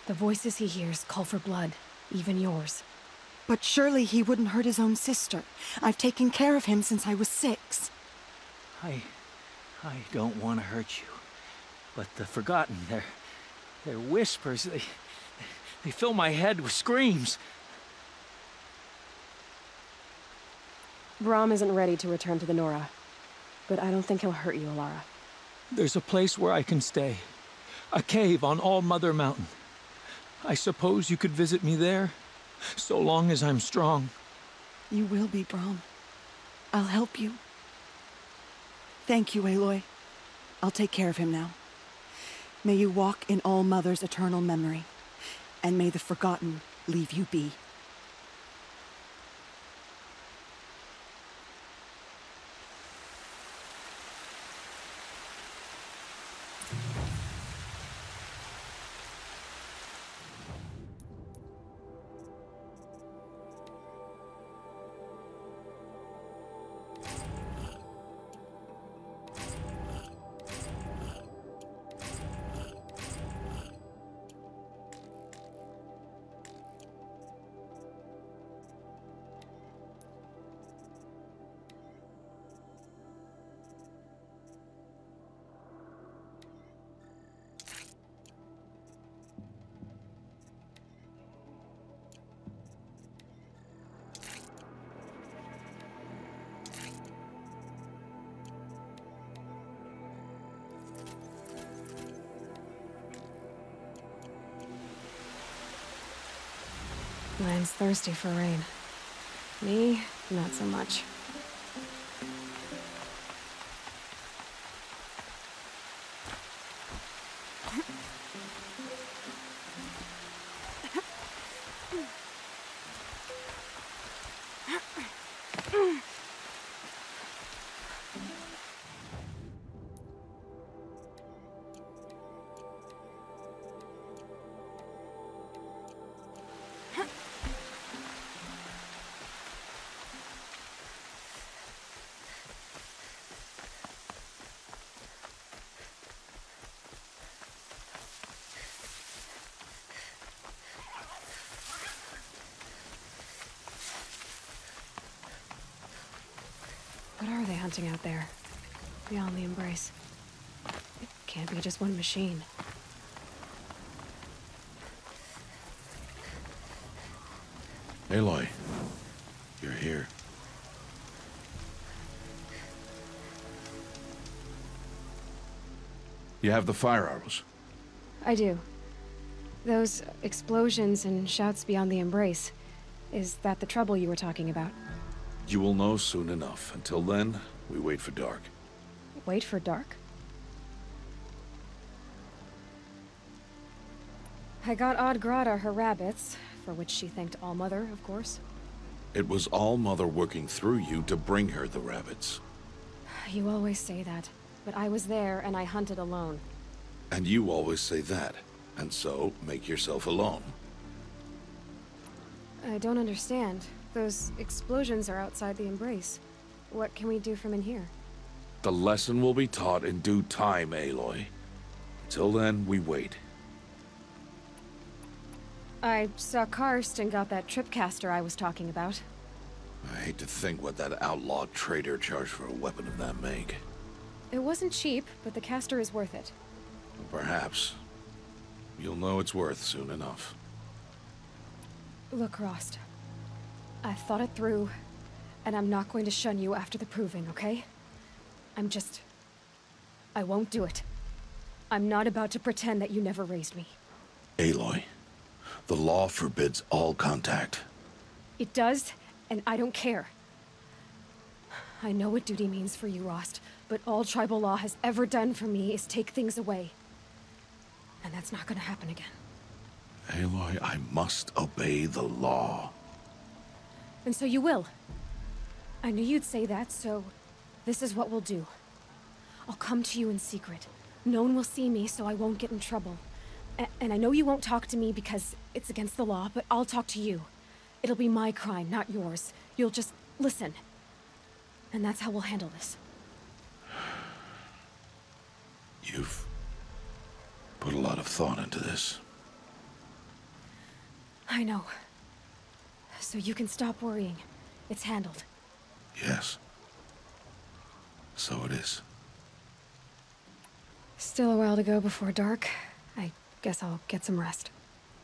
The voices he hears call for blood, even yours. But surely he wouldn't hurt his own sister. I've taken care of him since I was 6. I don't want to hurt you. But the Forgotten, their whispers, they fill my head with screams. Brahm isn't ready to return to the Nora. But I don't think he'll hurt you, Alara. There's a place where I can stay. A cave on All-Mother Mountain. I suppose you could visit me there, so long as I'm strong. You will be, Brahm. I'll help you. Thank you, Aloy. I'll take care of him now. May you walk in All-Mother's eternal memory, and may the Forgotten leave you be. Land's thirsty for rain. Me, not so much. What are they hunting out there? Beyond the Embrace? It can't be just one machine. Aloy, you're here. You have the fire arrows. I do. Those explosions and shouts beyond the Embrace. Is that the trouble you were talking about? You will know soon enough. Until then, we wait for dark. Wait for dark? I got Odd Grata her rabbits, for which she thanked All-Mother, of course. It was All-Mother working through you to bring her the rabbits. You always say that, but I was there and I hunted alone. And you always say that, and so make yourself alone. I don't understand. Those explosions are outside the Embrace. What can we do from in here? The lesson will be taught in due time, Aloy. Until then, we wait. I saw Karst and got that tripcaster I was talking about. I hate to think what that outlaw trader charged for a weapon of that make. It wasn't cheap, but the caster is worth it. Perhaps. You'll know it's worth soon enough. Look, Rost. I thought it through, and I'm not going to shun you after the proving, okay? I won't do it. I'm not about to pretend that you never raised me. Aloy, the law forbids all contact. It does, and I don't care. I know what duty means for you, Rost, but all tribal law has ever done for me is take things away. And that's not gonna happen again. Aloy, I must obey the law. And so you will. I knew you'd say that, so this is what we'll do. I'll come to you in secret. No one will see me, so I won't get in trouble. And I know you won't talk to me because it's against the law, but I'll talk to you. It'll be my crime, not yours. You'll just listen. And that's how we'll handle this. You've put a lot of thought into this. I know. So you can stop worrying. It's handled. Yes. So it is. Still a while to go before dark. I guess I'll get some rest.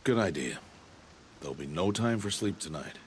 Good idea. There'll be no time for sleep tonight.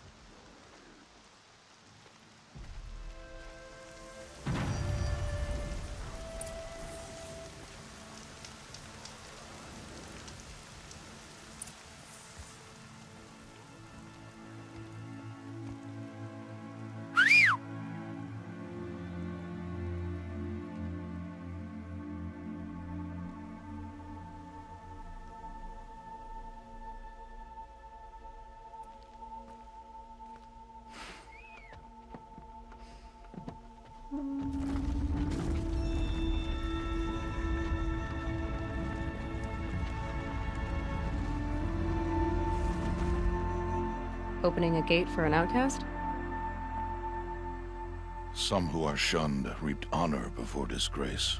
Opening a gate for an outcast? Some who are shunned reaped honor before disgrace.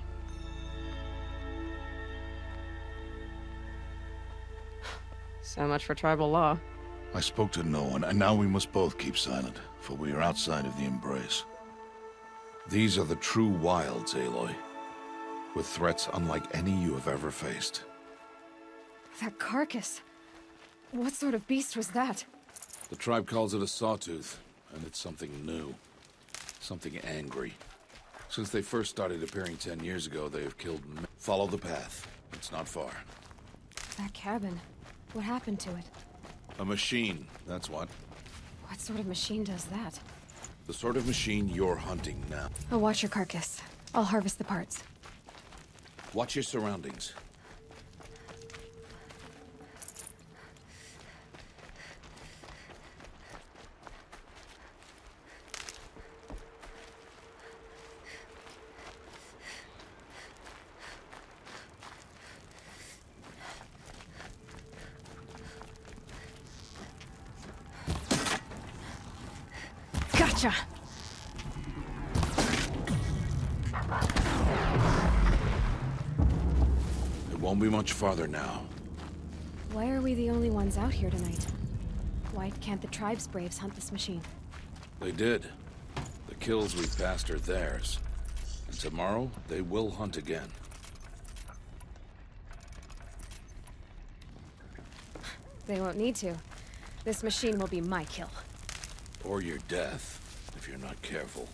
So much for tribal law. I spoke to no one, and now we must both keep silent, for we are outside of the Embrace. These are the true wilds, Aloy, with threats unlike any you have ever faced. That carcass. What sort of beast was that? The tribe calls it a sawtooth, and it's something new. Something angry. Since they first started appearing 10 years ago, they have killed men. Follow the path. It's not far. That cabin. What happened to it? A machine, that's what. What sort of machine does that? The sort of machine you're hunting now. I'll watch your carcass. I'll harvest the parts. Watch your surroundings. Gotcha! It won't be much farther now. Why are we the only ones out here tonight? Why can't the tribe's braves hunt this machine? They did. The kills we passed are theirs. And tomorrow, they will hunt again. They won't need to. This machine will be my kill. Or your death, if you're not careful.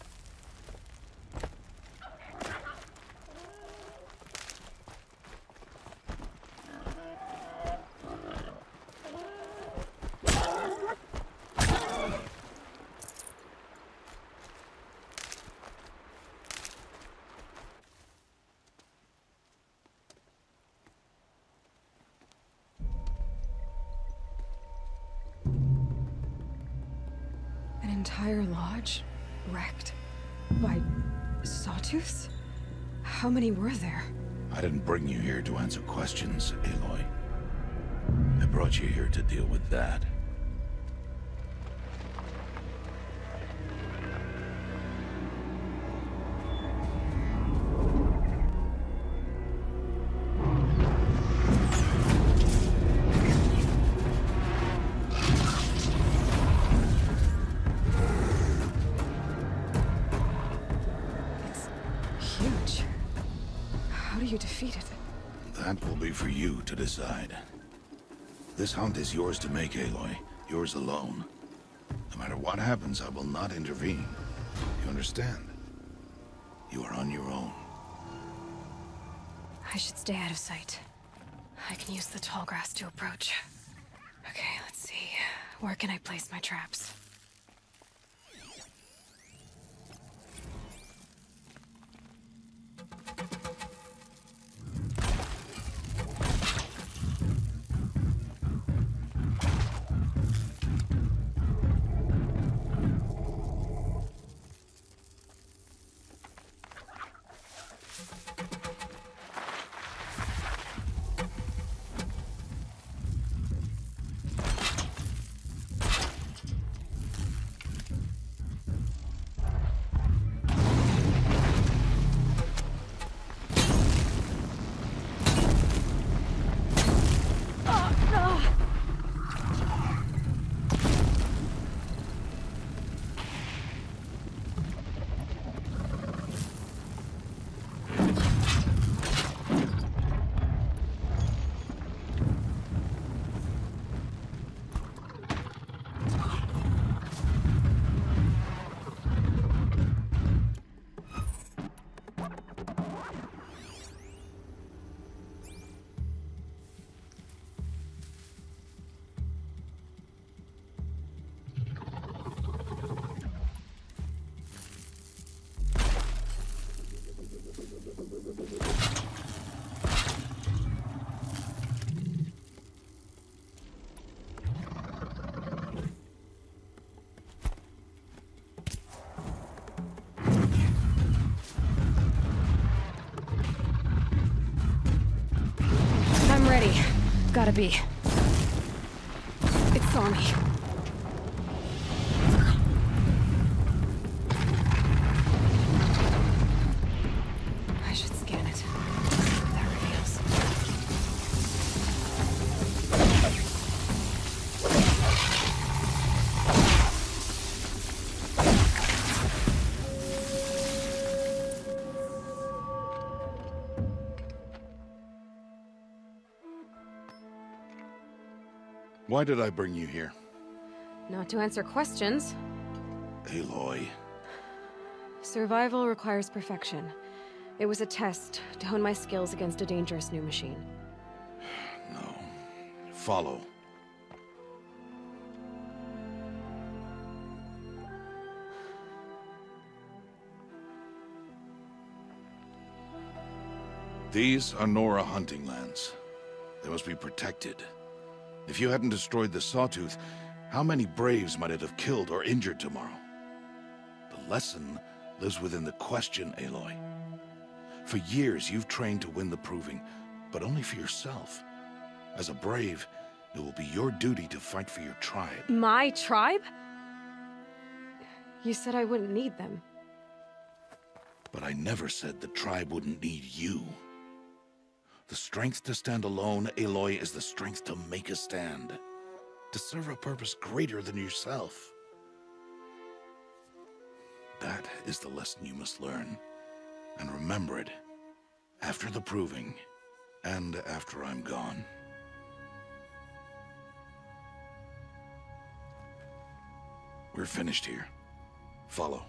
An entire lodge wrecked by sawtooths? How many were there? I didn't bring you here to answer questions, Aloy. I brought you here to deal with that. Huge. How do you defeat it? That will be for you to decide. This hunt is yours to make, Aloy. Yours alone. No matter what happens, I will not intervene. You understand? You are on your own. I should stay out of sight. I can use the tall grass to approach. Okay, let's see. Where can I place my traps? I'm ready. Gotta be. It saw me. I should scan it. That reveals. Why did I bring you here? Not to answer questions. Aloy. Survival requires perfection. It was a test to hone my skills against a dangerous new machine. No. Follow. These are Nora hunting lands. They must be protected. If you hadn't destroyed the Sawtooth, how many Braves might it have killed or injured tomorrow? The lesson lives within the question, Aloy. For years, you've trained to win the Proving, but only for yourself. As a Brave, it will be your duty to fight for your tribe. My tribe? You said I wouldn't need them. But I never said the tribe wouldn't need you. The strength to stand alone, Aloy, is the strength to make a stand. To serve a purpose greater than yourself. That is the lesson you must learn. And remember it. After the Proving, and after I'm gone. We're finished here. Follow.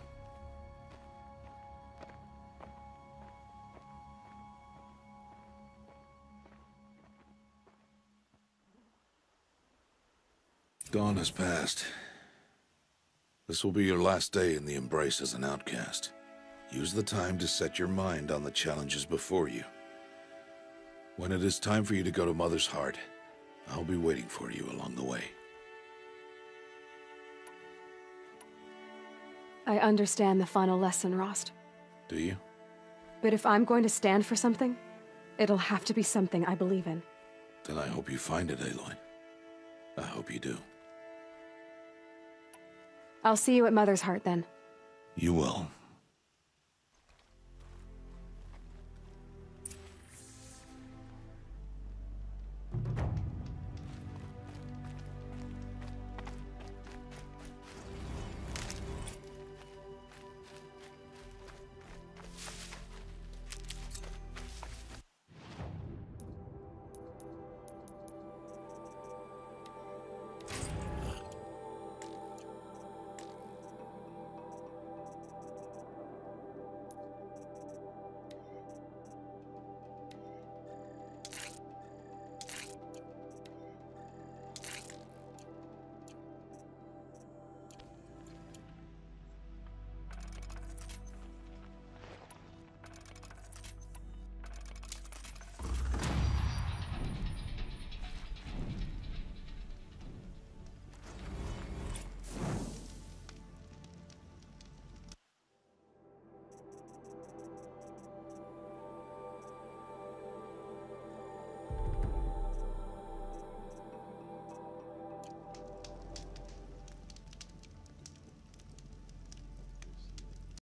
Dawn has passed. This will be your last day in the Embrace as an outcast. Use the time to set your mind on the challenges before you. When it is time for you to go to Mother's Heart, I'll be waiting for you along the way. I understand the final lesson, Rost. Do you? But if I'm going to stand for something, it'll have to be something I believe in. Then I hope you find it, Aloy. I hope you do. I'll see you at Mother's Heart, then. You will.